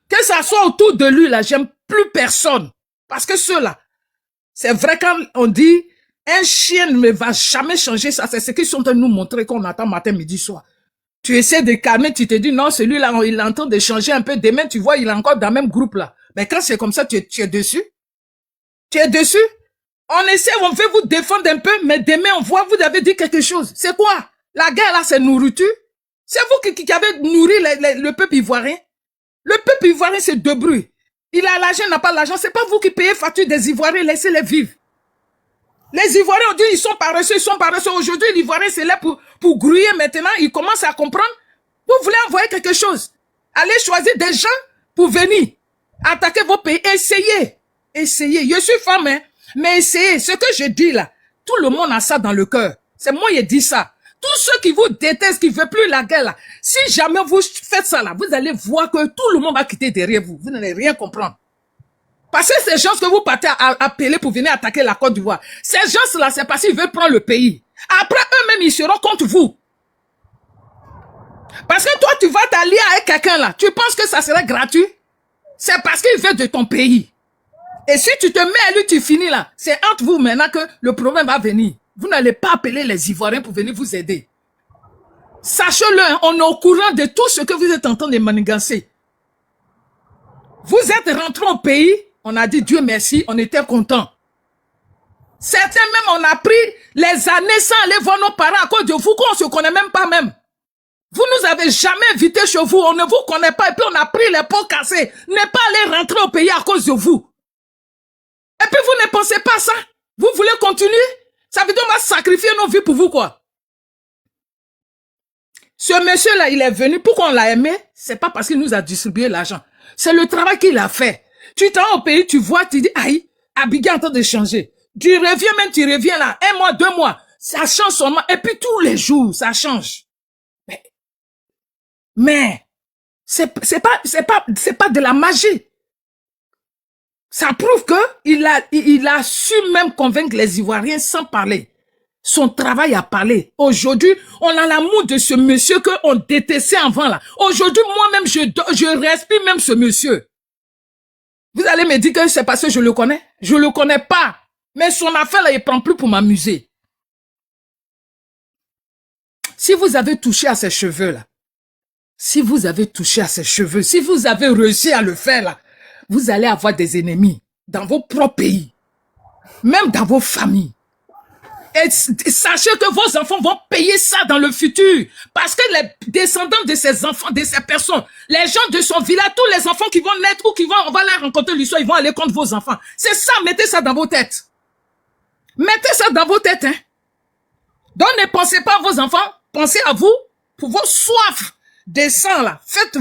Que ça soit autour de lui là, j'aime plus personne. Parce que ceux-là, c'est vrai quand on dit un chien ne va jamais changer ça, c'est ce qu'ils sont en train de nous montrer qu'on attend matin, midi, soir. Tu essaies de calmer, tu te dis non, celui-là, il est en train de changer un peu. Demain, tu vois, il est encore dans le même groupe là. Mais quand c'est comme ça, tu es dessus. Tu es dessus. On essaie, on veut vous défendre un peu, mais demain, on voit, vous avez dit quelque chose. C'est quoi? La guerre là, c'est nourriture. C'est vous qui avez nourri le peuple ivoirien. Le peuple ivoirien, c'est de bruit. Il a l'argent, n'a pas l'argent. C'est pas vous qui payez facture des Ivoiriens, laissez-les vivre. Les Ivoiriens ont dit, ils sont paresseux. Aujourd'hui, l'Ivoirien, c'est là pour grouiller maintenant. Ils commencent à comprendre. Vous voulez envoyer quelque chose. Allez choisir des gens pour venir attaquer vos pays. Essayez. Essayez. Je suis femme, hein, mais essayez. Ce que je dis là, tout le monde a ça dans le cœur. C'est moi qui ai dit ça. Tous ceux qui vous détestent, qui ne veulent plus la guerre, là, si jamais vous faites ça, là, vous allez voir que tout le monde va quitter derrière vous. Vous n'allez rien comprendre. Parce que ces gens que vous partez à appeler pour venir attaquer la Côte d'Ivoire, ces gens-là, c'est parce qu'ils veulent prendre le pays. Après, eux-mêmes, ils seront contre vous. Parce que toi, tu vas t'allier avec quelqu'un là. Tu penses que ça serait gratuit? C'est parce qu'il veut de ton pays. Et si tu te mets à lui, tu finis là. C'est entre vous maintenant que le problème va venir. Vous n'allez pas appeler les Ivoiriens pour venir vous aider. Sachez-le, hein, on est au courant de tout ce que vous êtes en train de manigancer. Vous êtes rentrés au pays, on a dit Dieu merci, on était contents. Certains même, on a pris les années sans aller voir nos parents à cause de vous, qu'on ne se connaît même pas même. Vous nous avez jamais invités chez vous, on ne vous connaît pas, et puis on a pris les pots cassés. Ne pas aller rentrer au pays à cause de vous. Et puis vous ne pensez pas ça? Vous voulez continuer? Ça veut dire qu'on va sacrifier nos vies pour vous, quoi. Ce monsieur-là, il est venu, pourquoi on l'a aimé? C'est pas parce qu'il nous a distribué l'argent. C'est le travail qu'il a fait. Tu t'en vas au pays, tu vois, tu dis, aïe, Abidjan est en train de changer. Tu reviens là, 1 mois, 2 mois, ça change seulement, et puis tous les jours, ça change. Mais c'est pas de la magie. Ça prouve que il a su même convaincre les Ivoiriens sans parler. Son travail a parlé. Aujourd'hui, on a l'amour de ce monsieur qu'on détestait avant là. Aujourd'hui, moi-même, je respire même ce monsieur. Vous allez me dire que c'est parce que je le connais? Je le connais pas. Mais son affaire là, il prend plus pour m'amuser. Si vous avez touché à ses cheveux là, si vous avez touché à ses cheveux, si vous avez réussi à le faire là, vous allez avoir des ennemis dans vos propres pays, même dans vos familles. Et sachez que vos enfants vont payer ça dans le futur. Parce que les descendants de ces enfants, de ces personnes, les gens de son village, tous les enfants qui vont naître ou on va les rencontrer l'histoire, ils vont aller contre vos enfants. C'est ça, mettez ça dans vos têtes. Mettez ça dans vos têtes. Hein. Donc ne pensez pas à vos enfants, pensez à vous, pour vos soifs de sang là. Faites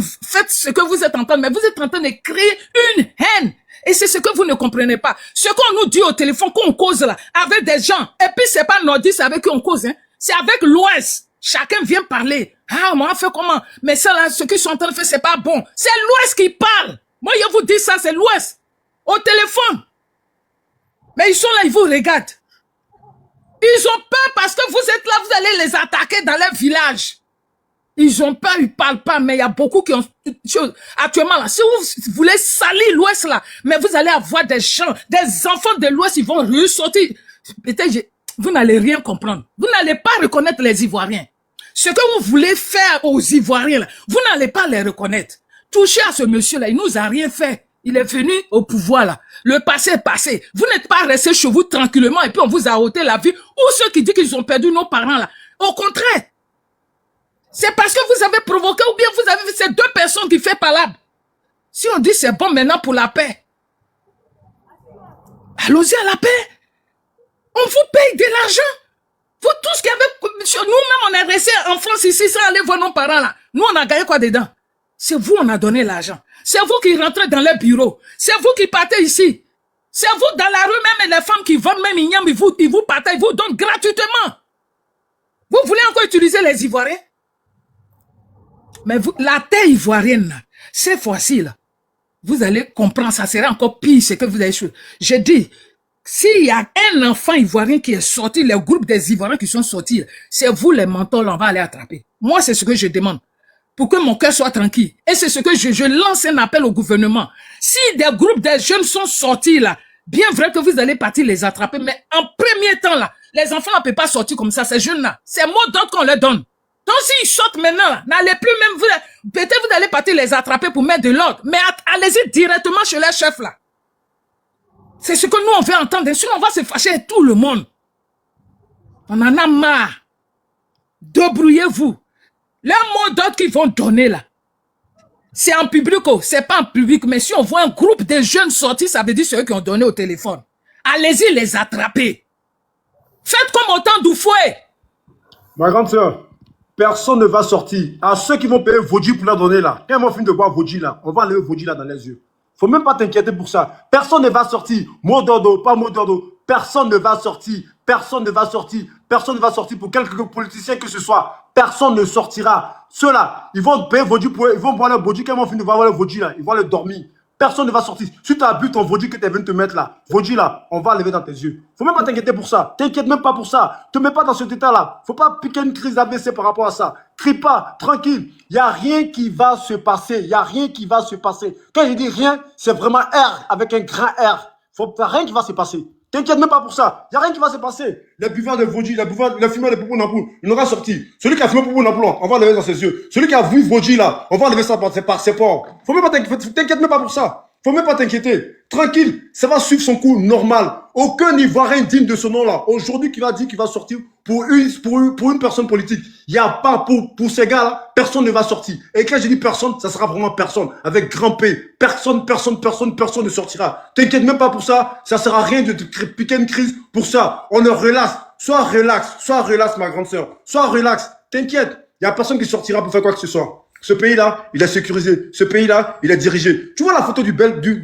ce que vous êtes en train de, mais vous êtes en train de créer une haine. Et c'est ce que vous ne comprenez pas. Ce qu'on nous dit au téléphone, qu'on cause là, avec des gens. Et puis c'est pas nordiste avec qui on cause, hein. C'est avec l'Ouest. Chacun vient parler. Ah, moi, on fait comment? Mais ça là, ce qu'ils sont en train de faire, c'est pas bon. C'est l'Ouest qui parle. Moi, je vous dis ça, c'est l'Ouest. Au téléphone. Mais ils sont là, ils vous regardent. Ils ont peur parce que vous êtes là, vous allez les attaquer dans leur village. Ils ont peur, ils parlent pas, mais il y a beaucoup qui ont choses. Actuellement, là, si vous voulez salir l'Ouest, là, mais vous allez avoir des gens, des enfants de l'Ouest, ils vont ressortir. Peut-être, vous n'allez rien comprendre. Vous n'allez pas reconnaître les Ivoiriens. Ce que vous voulez faire aux Ivoiriens, là, vous n'allez pas les reconnaître. Touchez à ce monsieur-là, il nous a rien fait. Il est venu au pouvoir, là. Le passé est passé. Vous n'êtes pas resté chez vous tranquillement et puis on vous a ôté la vie. Ou ceux qui disent qu'ils ont perdu nos parents, là. Au contraire. C'est parce que vous avez provoqué ou bien vous avez vu ces 2 personnes qui font palabre. Si on dit c'est bon maintenant pour la paix, allons-y à la paix. On vous paye de l'argent. Vous tous qui avez... Nous-mêmes, on est restés en France ici sans aller voir nos parents là. Nous, on a gagné quoi dedans? C'est vous, on a donné l'argent. C'est vous qui rentrez dans les bureaux. C'est vous qui partez ici. C'est vous dans la rue même et les femmes qui vendent même igname, ils vous partagent, ils vous donnent gratuitement. Vous voulez encore utiliser les Ivoiriens? Mais vous, la terre ivoirienne, cette fois-ci, là, vous allez comprendre, ça sera encore pire ce que vous avez fait. Je dis, s'il y a un enfant ivoirien qui est sorti, le groupe des Ivoiriens qui sont sortis, c'est vous les mentors, on va aller attraper. Moi, c'est ce que je demande. Pour que mon cœur soit tranquille. Et c'est ce que je lance un appel au gouvernement. Si des groupes de jeunes sont sortis là, bien vrai que vous allez partir les attraper, mais en premier temps là, les enfants ne peuvent pas sortir comme ça, ces jeunes-là. C'est mot d'ordre qu'on leur donne. Donc s'ils sortent maintenant là, n'allez plus même, peut-être vous allez partir les attraper pour mettre de l'ordre, mais allez-y directement chez les chefs là. C'est ce que nous on veut entendre, sinon on va se fâcher avec tout le monde. On en a marre. Débrouillez-vous. Le mot d'ordre qu'ils vont donner là, c'est en public, c'est pas en public, mais si on voit un groupe de jeunes sortis, ça veut dire c'est eux qui ont donné au téléphone. Allez-y les attraper. Faites comme au temps d'Oufoué. Ma grande sœur, personne ne va sortir. À ceux qui vont payer Vodji pour leur donner là, quand ils vont finir de boire Vodji là, on va enlever Vodji là dans les yeux. Faut même pas t'inquiéter pour ça. Personne ne va sortir. Mot d'ordre, pas mot d'ordre. Personne ne va sortir. Personne ne va sortir. personne ne va sortir pour quelque politicien que ce soit. Personne ne sortira. Ceux-là, ils vont payer Vaudou, ils vont boire le Vaudou, quand ils vont finir de voir le Vaudou là, ils vont le dormir. Personne ne va sortir. Si tu as bu ton Vaudou que tu es venu te mettre là, Vaudou là, on va lever dans tes yeux. Faut même pas t'inquiéter pour ça. T'inquiète même pas pour ça. Te mets pas dans cet état-là. Faut pas piquer une crise AVC par rapport à ça. Crie pas, tranquille. Il n'y a rien qui va se passer. Il n'y a rien qui va se passer. Quand je dis rien, c'est vraiment R avec un grand R. Faut pas rien qui va se passer. T'inquiète même pas pour ça. Il n'y a rien qui va se passer. Les buveurs de Vaudou, les fumeurs de Poupou Nampoul, il n'aura sorti. Celui qui a fumé Poupou Nampoul, on va lever dans ses yeux. Celui qui a vu Vaudou là, on va lever ça par ses pores. Faut même pas t'inquiète même pas pour ça. Faut même pas t'inquiéter. Tranquille, ça va suivre son cours normal. Aucun Ivoirien digne de ce nom-là, aujourd'hui, qui va dire qu'il va sortir pour une personne politique. Il n'y a pas, pour ces gars-là, personne ne va sortir. Et quand je dis personne, ça sera vraiment personne. Avec grand P. Personne ne sortira. T'inquiète même pas pour ça. Ça sert à rien de te piquer une crise pour ça. On est relax. Sois relax, ma grande sœur. Sois relax. T'inquiète. Il n'y a personne qui sortira pour faire quoi que ce soit. Ce pays-là, il est sécurisé. Ce pays-là, il est dirigé. Tu vois la photo du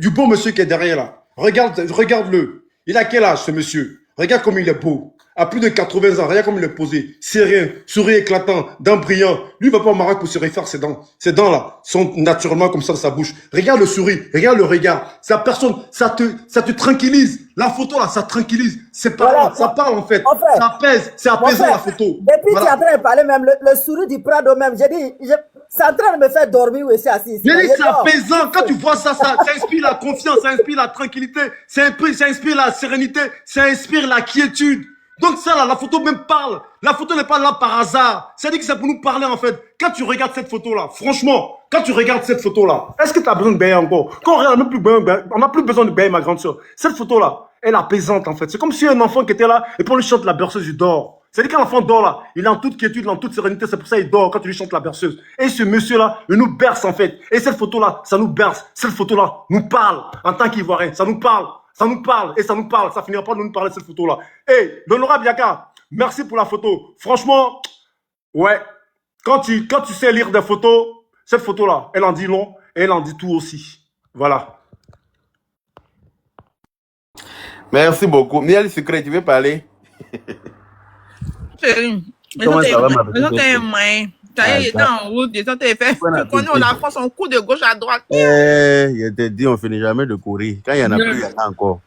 beau monsieur qui est derrière là. Regarde-le. Il a quel âge, ce monsieur? Regarde comme il est beau. À plus de 80 ans, regarde comme il est posé. Serein, sourire éclatant, dents brillants. Lui, il va pas au Maroc pour se refaire ses dents. Ses dents-là sont naturellement comme ça dans sa bouche. Regarde le sourire, regarde le regard. Ça te tranquillise. La photo là, ça tranquillise. C'est pas voilà, ça parle en fait. Ça pèse, c'est apaisant la photo. Depuis voilà. Tu es en train de parler même, le sourire du Prado même, j'ai dit, c'est en train de me faire dormir où je suis assis. J'ai dit c'est apaisant. Quand tu vois ça, ça inspire la confiance, ça inspire la tranquillité, ça inspire la sérénité, ça inspire la quiétude. Donc ça là, la photo même parle. La photo n'est pas là par hasard. Ça dit que c'est pour nous parler en fait. Quand tu regardes cette photo là, franchement, quand tu regardes cette photo là, est-ce que tu as besoin de bailler encore? Quand on n'a plus besoin de bailler, ma grande soeur. Cette photo là, elle est apaisante en fait. C'est comme si un enfant qui était là et puis on lui chante la berceuse, il dort. C'est-à-dire qu'un enfant dort là, il est en toute quiétude, en toute sérénité, c'est pour ça qu'il dort quand tu lui chantes la berceuse. Et ce monsieur-là, il nous berce en fait. Et cette photo-là, ça nous berce. Cette photo-là nous parle en tant qu'Ivoirien. Ça nous parle. Ça nous parle et ça nous parle. Ça finira pas de nous parler de cette photo-là. Hey, l'honorable Yaka, merci pour la photo. Franchement, ouais, quand tu sais lire des photos, cette photo-là, elle en dit long et elle en dit tout aussi. Voilà. Merci beaucoup. Miel Secret, tu veux parler? Comment ça va, ma petite? Il était en route, il était fait. On la France, on coup de gauche à droite. Je te dis, on finit jamais de courir. Quand il y en a plus, il y en a encore.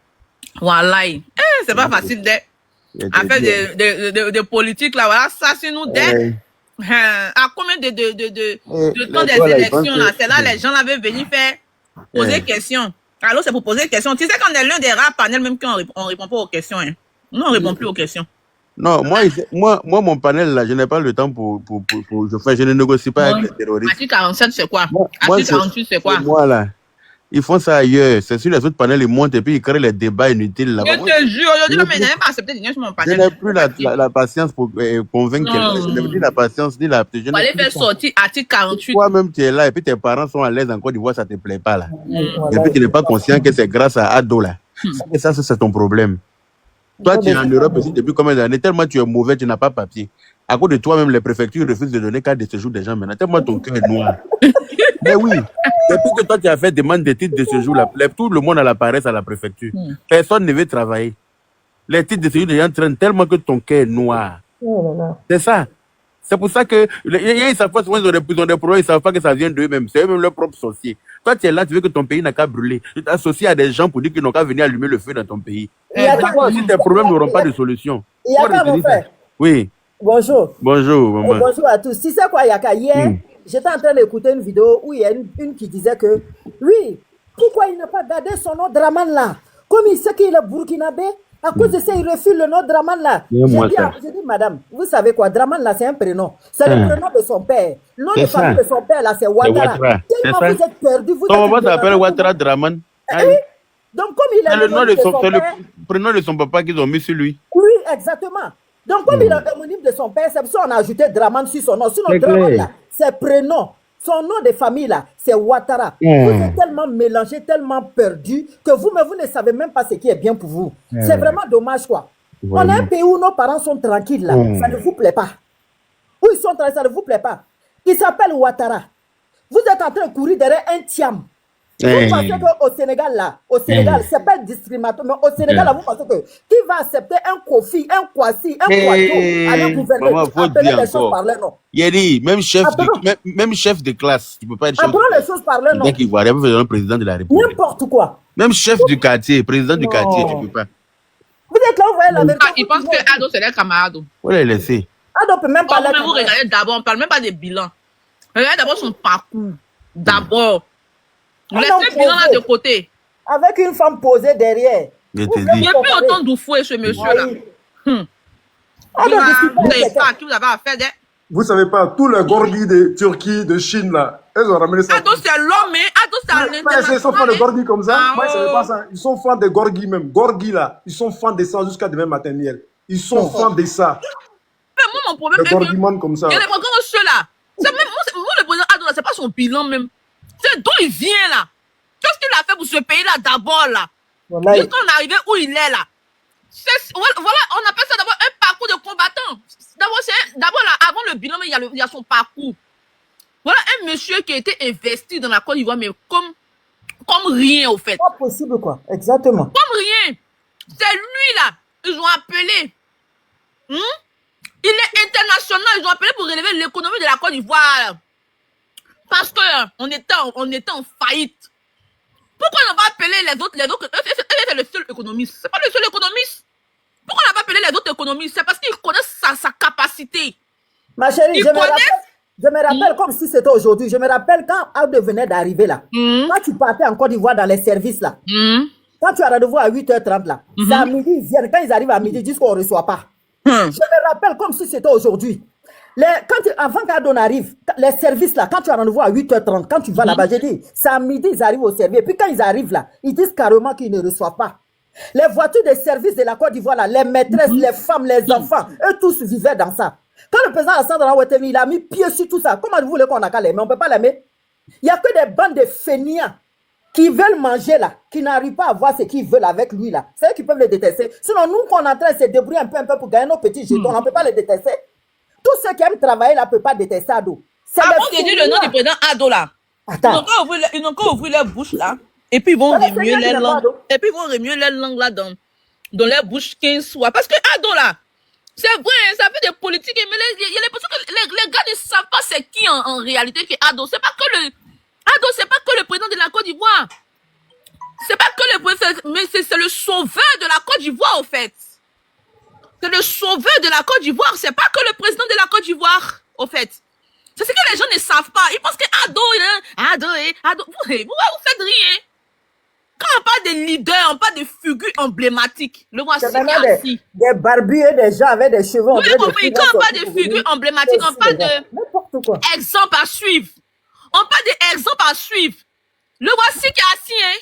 Voilà. C'est pas facile d'être. À faire de politique, là, voilà, ça, c'est nous d'être. À combien de temps des élections, là, c'est là, les gens avaient venu faire poser questions. Alors, c'est pour poser des questions. Tu sais, quand on est l'un des rares panels, même qu'on répond pas aux questions, hein. Nous, on répond plus aux questions. Non, moi, mon panel, là, je n'ai pas le temps je ne négocie pas avec les terroristes. Article 47, c'est quoi? Article 48, c'est quoi? Moi, là, ils font ça ailleurs. C'est sur les autres panels, ils montent et puis ils créent les débats inutiles. Là. Je te jure, aujourd'hui, je n'ai pas accepté de venir sur mon panel. Je n'ai plus la patience pour convaincre quelqu'un. Je n'ai plus la patience, ni la... Il fallait faire sortir article 48. Toi-même, tu es là et puis tes parents sont à l'aise en Côte d'Ivoire, ça ne te plaît pas, là. Et puis tu n'es pas conscient que c'est grâce à Ado, là. Et ça, c'est ton problème. Toi, tu es en Europe aussi depuis combien d'années? Tellement tu es mauvais, tu n'as pas papier. À cause de toi-même, les préfectures refusent de donner carte de séjour des gens maintenant. Tellement ton cœur est noir. Mais oui, depuis que toi, tu as fait demande de titres de séjour, tout le monde a la paresse à la préfecture. Personne ne veut travailler. Les titres de séjour des gens traînent tellement que ton cœur est noir. C'est ça. C'est pour ça que ils savent pas, souvent ils ont des problèmes, ils ne savent pas que ça vient d'eux-mêmes. C'est eux-mêmes leurs propres sorciers. Toi, tu es là, tu veux que ton pays n'a qu'à brûler. Tu t'associes à des gens pour dire qu'ils n'ont qu'à venir allumer le feu dans ton pays. Si tes problèmes n'auront pas de solution. Yaka, mon frère. Oui. Bonjour. Bonjour, maman. Bonjour à tous. Tu sais quoi, Yaka? Hier, j'étais en train d'écouter une vidéo où il y a une qui disait que, oui, pourquoi il n'a pas gardé son nom Draman là? Comme il sait qu'il est burkinabé, à cause de ça, il refuse le nom Draman là. J'ai dit, madame, vous savez quoi, Draman là, c'est un prénom. C'est le prénom de son père. Le nom de famille de son père là, c'est Ouattara. Tellement vous êtes perdu. Ton papa s'appelle Ouattara Draman. Oui. Donc, comme il est le nom de son père, le prénom de son papa qu'ils ont mis sur lui. Oui, exactement. Donc, comme il est homonyme de son père, c'est pour ça qu'on a ajouté Draman sur son nom. Sinon, Draman là, c'est prénom. Son nom de famille là, c'est Ouattara. Vous êtes tellement mélangé, tellement perdu que vous ne savez même pas ce qui est bien pour vous. C'est vraiment dommage quoi. On a un pays où nos parents sont tranquilles là. Ça ne vous plaît pas. Où ils sont tranquilles, ça ne vous plaît pas. Il s'appelle Ouattara. Vous êtes en train de courir derrière un Thiam. Vous pensez qu'au Sénégal, là, c'est pas discriminatoire, mais au Sénégal, là, vous pensez que qui va accepter un Kofi, un Kwasi, un Kouadio à le gouverner, appeler les choses par leur nom? Yeri, même chef de classe, tu peux pas être chef. Appelons les choses par leur nom. Il va y un président de la République. N'importe quoi. Même chef du quartier, président du quartier, tu peux pas. Vous êtes là, vous voyez la vérité. Il pense que Ado, c'est leur camarade. On les laisser. Ado peut même pas Mais vous regardez d'abord, on parle même pas des bilans. Regardez d'abord son parcours. D'abord. Laissez le bilan là de côté. Avec une femme posée derrière. Je Vous te voulez dis. Il n'y a plus autant d'oufoué, ce monsieur-là. Vous savez pas à qui vous avez affaire. Vous savez pas, tous les gorgis de Turquie, de Chine, là, ils ont ramené ça. Ado, c'est l'homme, hein. Ado, c'est un Ils sont fans de gorgis comme ça. Ah, Moi, ils savaient pas ça. Ils sont fans de gorgis même. Gorgis, là, ils sont fans de ça jusqu'à demain matin, miel. Ils sont fans de ça. Mais moi, mon problème Les gorgimans comme ça. il y a des programmes ceux-là. C'est même, moi, le président Ado, là, c'est pas son bilan même. C'est d'où il vient, là. Qu'est-ce qu'il a fait pour ce pays-là d'abord, là? Voilà. Jusqu'à en arriver où il est, là. Voilà, on appelle ça d'abord un parcours de combattant. D'abord, là, avant le bilan, mais il y a son parcours. Voilà un monsieur qui a été investi dans la Côte d'Ivoire, mais comme rien, au fait. Pas possible, quoi. Exactement. Comme rien. C'est lui, là. Ils ont appelé. Il est international. Ils ont appelé pour relever l'économie de la Côte d'Ivoire. Parce qu'on était en faillite. Pourquoi on n'a pas appelé les autres? C'est le seul économiste. C'est pas le seul économiste. Pourquoi on n'a pas appelé les autres économistes? C'est parce qu'ils connaissent sa capacité. Ma chérie, je me rappelle comme si c'était aujourd'hui. Je me rappelle quand Ado venait d'arriver là. Quand tu partais en Côte d'Ivoire dans les services là. Quand tu as rendez-vous à 8h30 là. C'est à midi, ils viennent. Quand ils arrivent à midi, ils disent qu'on ne reçoit pas. Je me rappelle comme si c'était aujourd'hui. Avant qu'Ado n'arrive, les services là, quand tu as rendez-vous à 8h30, quand tu vas là-bas, j'ai dit, c'est à midi, ils arrivent au service. Et puis quand ils arrivent là, ils disent carrément qu'ils ne reçoivent pas. Les voitures de service de la Côte d'Ivoire là, les maîtresses, les femmes, les enfants, eux tous vivaient dans ça. Quand le président Alassane Ouattara, il a mis pied sur tout ça, comment vous voulez qu'on a qu'à l'aimer? On ne peut pas l'aimer. Il n'y a que des bandes de fainéants qui veulent manger là, qui n'arrivent pas à voir ce qu'ils veulent avec lui là. C'est eux qui peuvent le détester. Sinon, nous, qu'on est en train de se débrouiller un peu pour gagner nos petits jetons, on ne peut pas les détester. Tous ceux qui aiment travailler là ne peuvent pas détester Ado. Avant de dire le nom du président Ado là, attends. Ils n'ont qu'à ouvrir leur bouche là, et puis ils vont remuer les langues. Et puis ils vont remuer les langues là dans leur bouche 15 fois. Parce que Ado là, c'est vrai, ça fait des politiques, mais il y a l'impression que les gars ne savent pas c'est qui en réalité qui est Ado. C'est pas que le président de la Côte d'Ivoire. C'est pas que le président, mais c'est le sauveur de la Côte d'Ivoire, au fait. C'est le sauveur de la Côte d'Ivoire. C'est pas que le président de la Côte d'Ivoire, au fait. C'est ce que les gens ne savent pas. Ils pensent que Ado. Vous faites rien. Quand on parle des leaders, on parle des figures emblématiques. Le voici qui est assis. Des barbus et des gens avec des cheveux. Vous avez compris, quand on parle de figures emblématiques, on parle d'exemples à suivre. On parle d'exemples à suivre. Le voici qui est assis, hein.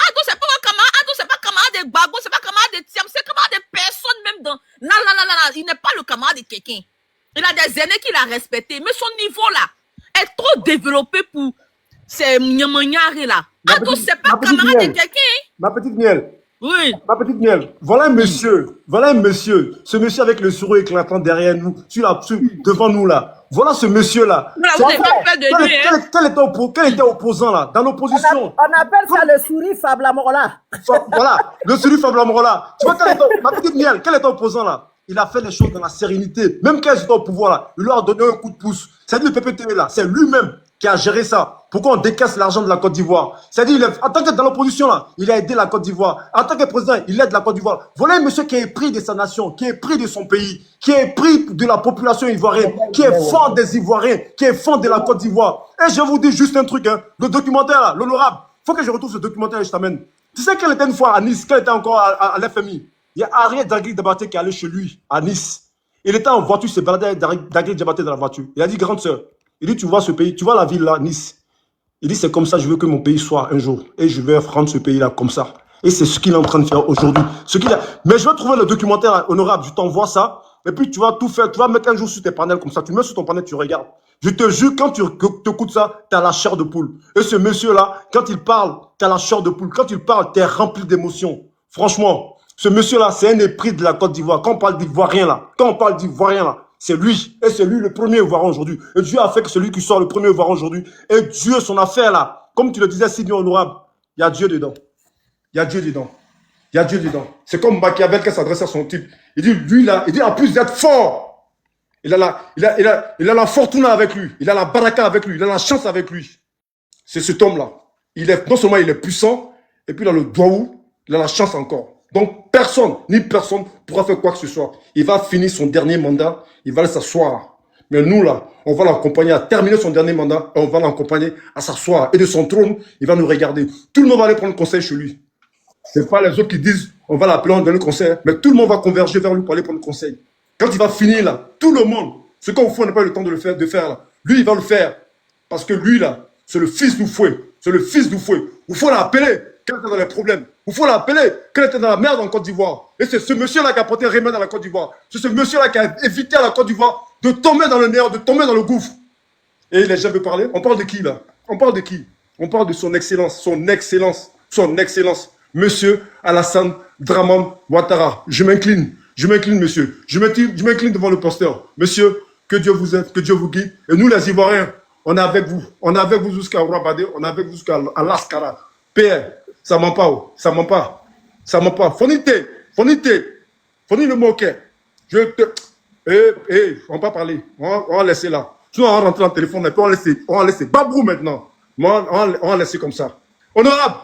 Ado, c'est pas un camarade. Ado, c'est pas camarade des babos, c'est pas camarade des tiams, c'est camarade des personnes même dans. Non. Il n'est pas le camarade de quelqu'un. Il a des aînés qu'il a respectés, mais son niveau là est trop développé pour ces gnamognards là. Ado, c'est pas camarade de quelqu'un. Ma petite miel. Oui. Ma petite miel. Voilà un monsieur. Ce monsieur avec le sourire éclatant derrière nous, devant nous là. Voilà ce monsieur-là. Quel était opposant là? Dans l'opposition. On appelle ça le sourire Fable Amorola. Voilà, le sourire Fable Amorola. Tu vois, ma petite miel, quel était opposant là? Il a fait les choses dans la sérénité. Même quand il était au pouvoir là, il leur a donné un coup de pouce. C'est-à-dire le PPTV là, c'est lui-même qui a géré ça. Pourquoi on décaisse l'argent de la Côte d'Ivoire? C'est-à-dire, en tant que dans l'opposition là, il a aidé la Côte d'Ivoire. En tant que président, il aide la Côte d'Ivoire. Voilà un monsieur qui est pris de sa nation, qui est pris de son pays, qui est pris de la population ivoirienne, qui est fort des Ivoiriens, qui est fort de la Côte d'Ivoire. Et je vous dis juste un truc, hein, le documentaire là, l'honorable, faut que je retrouve ce documentaire et je t'amène. Tu sais qu'elle était une fois à Nice, qu'elle était encore à l'FMI. Il y a Ariel Dagri Diabaté qui est allé chez lui, à Nice. Il était en voiture, il s'est baladé avec Dagri Diabaté dans la voiture. Il a dit, grande sœur, il dit, tu vois ce pays, tu vois la ville là, Nice. Il dit, c'est comme ça, je veux que mon pays soit un jour. Et je vais rendre ce pays-là comme ça. Et c'est ce qu'il est en train de faire aujourd'hui. Mais je vais trouver le documentaire honorable, je t'envoie ça. Et puis tu vas tout faire, tu vas mettre un jour sur tes panels comme ça. Tu mets sur ton panel, tu regardes. Je te jure, quand tu écoutes ça, tu as la chair de poule. Et ce monsieur-là, quand il parle, tu as la chair de poule. Quand il parle, tu es rempli d'émotions. Franchement, ce monsieur-là, c'est un épris de la Côte d'Ivoire. Quand on parle d'Ivoirien là, c'est lui. Et c'est lui le premier Ivoirien aujourd'hui. Et Dieu a fait que celui qui sort le premier Ivoirien aujourd'hui. Et Dieu, son affaire là, comme tu le disais si bien honorable, Il y a Dieu dedans. Il y a Dieu dedans. Il y a Dieu dedans. C'est comme Machiavel qui s'adresse à son type. Il dit, lui là, il dit, en plus d'être fort, il a la fortuna avec lui. Il a la baraka avec lui. Il a la chance avec lui. C'est cet homme-là. Non seulement il est puissant, et puis il a le doigt, il a la chance encore. Donc personne, ni personne pourra faire quoi que ce soit. Il va finir son dernier mandat, il va aller s'asseoir. Mais nous là, on va l'accompagner à terminer son dernier mandat, et on va l'accompagner à s'asseoir. Et de son trône, il va nous regarder. Tout le monde va aller prendre conseil chez lui. C'est pas les autres qui disent, on va l'appeler, on donne le conseil. Mais tout le monde va converger vers lui pour aller prendre conseil. Quand il va finir là, tout le monde, ce qu'on fait, on n'a pas eu le temps de le faire, là. Lui, il va le faire. Parce que lui là, c'est le fils d'Oufoué. C'est le fils d'Oufoué. Il faut l'appeler quand il était dans les problèmes. Il faut l'appeler quand il était dans la merde en Côte d'Ivoire. Et c'est ce monsieur-là qui a porté remède à la Côte d'Ivoire. C'est ce monsieur-là qui a évité à la Côte d'Ivoire de tomber dans le néant, de tomber dans le gouffre. Et les gens veulent parler. On parle de qui là? On parle de qui? On parle de son excellence, son excellence, son excellence. Monsieur Alassane Dramane Ouattara. Je m'incline, monsieur. Je m'incline devant le pasteur. Monsieur, que Dieu vous aide, que Dieu vous guide. Et nous, les Ivoiriens, on est avec vous. On est avec vous jusqu'à Ouabadé, on est avec vous jusqu'à Laskara. PR, ça ment pas, oh. Ça ment pas. Ça ment pas. Fonité, le moquet. On va pas parler. On va laisser là. Sinon, on va rentrer dans le téléphone et puis on va laisser Babrou maintenant. On va laisser comme ça. Honorable,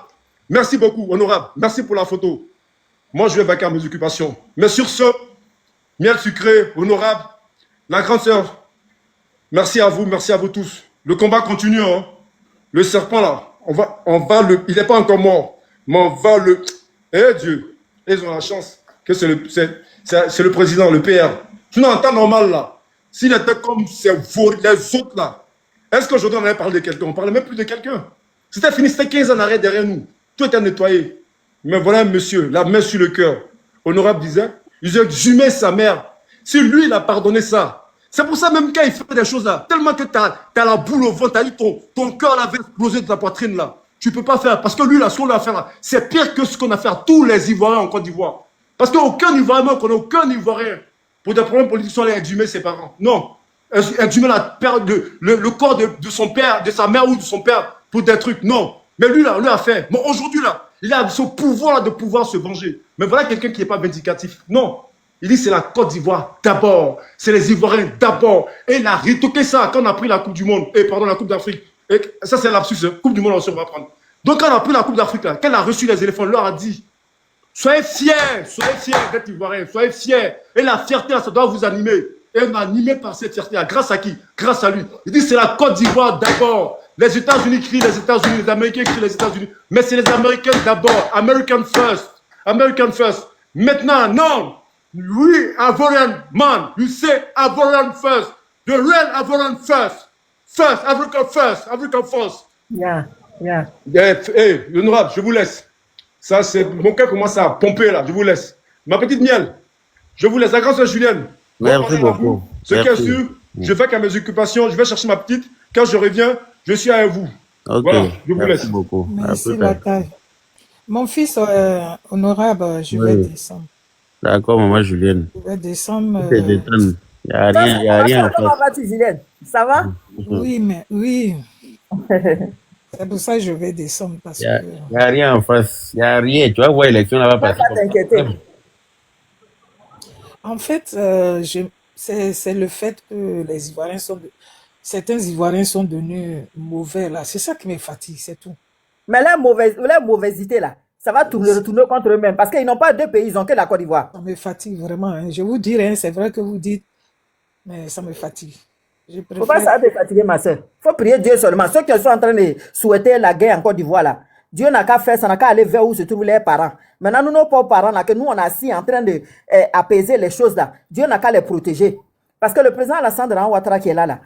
merci beaucoup, honorable. Merci pour la photo. Moi, je vais vaquer à mes occupations. Mais sur ce, miel sucré, honorable, la grande sœur, merci à vous tous. Le combat continue, hein. Le serpent là, il n'est pas encore mort, mais on va le... Eh Dieu, ils ont la chance que c'est le président, le PR. Sinon, en temps normal là, s'il était comme les autres là, est-ce qu'aujourd'hui on allait parler de quelqu'un? On ne parlait même plus de quelqu'un. C'était fini, c'était 15 ans en arrêt derrière nous. Tout était nettoyé. Mais voilà un monsieur, la main sur le cœur. Honorable disait, jumer sa mère. Si lui, il a pardonné ça. C'est pour ça même quand il fait des choses là, tellement que tu as la boule au ventre, tu as eu ton cœur là, va exploser de ta poitrine là. Tu ne peux pas faire. Parce que lui, là, ce qu'on a fait là, c'est pire que ce qu'on a fait à tous les Ivoiriens en Côte d'Ivoire. Parce qu'aucun Ivoirien, on connaît aucun Ivoirien, pour des problèmes politiques, sont allés exhumer ses parents. Non. Exhumer le corps de son père, de sa mère ou de son père pour des trucs. Non. Mais lui, là, on lui a fait. Mais aujourd'hui, là, il a ce pouvoir là de pouvoir se venger. Mais voilà quelqu'un qui n'est pas vindicatif. Non. Il dit c'est la Côte d'Ivoire d'abord. C'est les Ivoiriens d'abord. Et il a retoqué ça quand on a pris la Coupe du Monde. La Coupe d'Afrique. Et ça, c'est l'absus. Hein. Coupe du Monde, on va prendre. Donc, quand on a pris la Coupe d'Afrique, là, quand on a reçu les éléphants, on leur a dit soyez fiers d'être Ivoiriens. Soyez fiers. Et la fierté, là, ça doit vous animer. Et on est animé par cette fierté. Grâce à qui? Grâce à lui. Il dit c'est la Côte d'Ivoire d'abord. Les États-Unis crient les États-Unis, les Américains crient les États-Unis. Mais c'est les Américains d'abord. American first. American first. Maintenant, non. We Ivorian man. You say Ivorian first. The real Ivorian first. First. Africa first. Africa first. Yeah. Hey, l'honorable, je vous laisse. Ça, c'est mon cœur commence à pomper là. Je vous laisse. Ma petite miel. Je vous laisse. La grande sœur Julienne. Merci beaucoup. Ce qui est sûr, je vais qu'à mes occupations. Je vais chercher ma petite. Quand je reviens, je suis avec vous. Ok. Voilà, je vous laisse. Beaucoup. Merci, la taille. Mon fils honorable, je vais descendre. D'accord, maman Julienne. Je vais descendre. Il n'y a rien à Comment vas-tu, Julienne? Ça va? Oui, mais oui. C'est pour ça que je vais descendre. Parce Il n'y a rien en face. Il n'y a rien. Tu vas voir l'élection là-bas passer. Pas t'inquiéter. En fait, c'est le fait que les Ivoiriens certains Ivoiriens sont devenus mauvais là. C'est ça qui me fatigue, c'est tout. Mais leur mauvaisité là, ça va retourner contre eux-mêmes. Parce qu'ils n'ont pas deux pays, ils n'ont que la Côte d'Ivoire. Ça me fatigue vraiment. Hein. Je vous dirais, c'est vrai que vous dites, mais ça me fatigue. Il ne faut pas ça te fatiguer, ma soeur. Il faut prier Dieu seulement. Ceux qui sont en train de souhaiter la guerre en Côte d'Ivoire là, Dieu n'a qu'à faire, ça n'a qu'à aller vers où se trouvent les parents. Maintenant, nous, nos pauvres parents là, que nous on a assis en train de apaiser les choses là, Dieu n'a qu'à les protéger. Parce que le président Alassane Dramane Ouattara qui est là,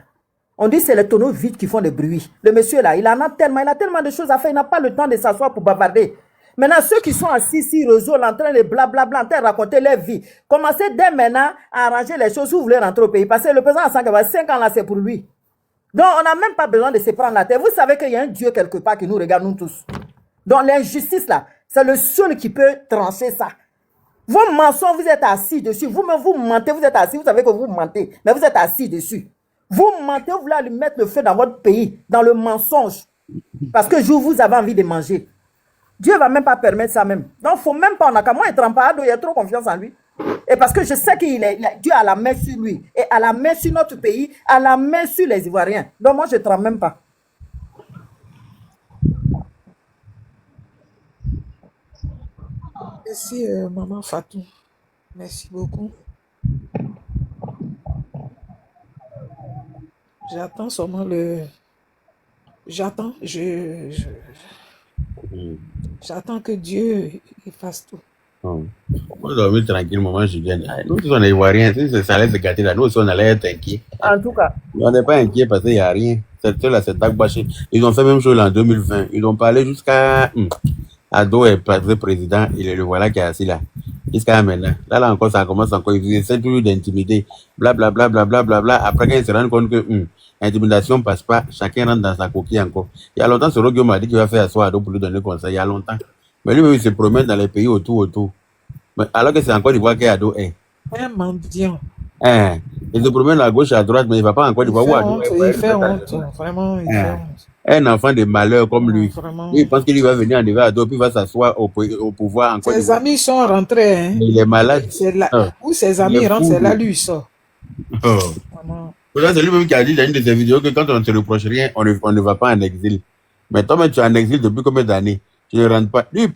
on dit que c'est les tonneaux vides qui font des bruits. Le monsieur là, il a tellement de choses à faire, il n'a pas le temps de s'asseoir pour bavarder. Maintenant, ceux qui sont assis ici, réseau, en train de blablabla, en train de raconter leur vie, commencez dès maintenant à arranger les choses si vous voulez rentrer au pays. Parce que le président Alassane Dramane, 5 ans là, c'est pour lui. Donc, on n'a même pas besoin de se prendre la tête. Vous savez qu'il y a un Dieu quelque part qui nous regarde, nous tous. Donc, l'injustice là, c'est le seul qui peut trancher ça. Vos mensonges, vous êtes assis dessus. Vous-même, vous mentez, vous êtes assis, vous savez que vous mentez, mais vous êtes assis dessus. Vous mentez, vous voulez lui mettre le feu dans votre pays, dans le mensonge. Parce que vous avez envie de manger. Dieu va même pas permettre ça même. Donc, faut même pas, on a qu'à moi être en parado, il y a trop confiance en lui. Et parce que je sais que Dieu a la main sur lui, et a la main sur notre pays, a la main sur les Ivoiriens. Donc, moi, je ne tremble même pas. Merci, maman Fatou. Merci beaucoup. J'attends seulement le... J'attends, j'attends que Dieu il fasse tout. Moi, dormir tranquille, maman Julienne. Nous tous, on est Ivoiriens. Si ça allait se gâter là, nous aussi, on allait être inquiets. En tout cas. On n'est pas inquiets parce qu'il n'y a rien. C'est là, c'est Dagbaché. Ils ont fait même chose en 2020. Ils ont parlé jusqu'à Ado est président. Le voilà qui est assis là. Jusqu'à maintenant. Là encore, ça commence encore. Ils essaient toujours d'intimider. Blablabla, blablabla. Bla. Après, quand ils se rendent compte que l'intimidation passe pas, chacun rentre dans sa coquille encore. Il y a longtemps, ce Roguio m'a dit qu'il va faire asseoir Ado pour lui donner conseil. Il y a longtemps. Mais lui-même, il se promène dans les pays autour. Mais alors que c'est encore d'Ivoire qu'Ado est. Un mendiant. Il se promène à gauche, à droite, mais il ne va pas encore d'Ivoire où Ado est. Il fait honte. Vraiment, il fait honte. Un enfant de malheur comme lui. Lui, il pense qu'il va venir en Ivoire, puis il va s'asseoir au pouvoir encore. Ses amis sont rentrés. Hein. Il est malade. Où ses amis rentrent, c'est là lui il sort. C'est lui-même qui a dit dans une de ses vidéos que quand on ne te reproche rien, on ne va pas en exil. Mais toi-même, tu es en exil depuis combien d'années? Tu ne rentres pas. Lui,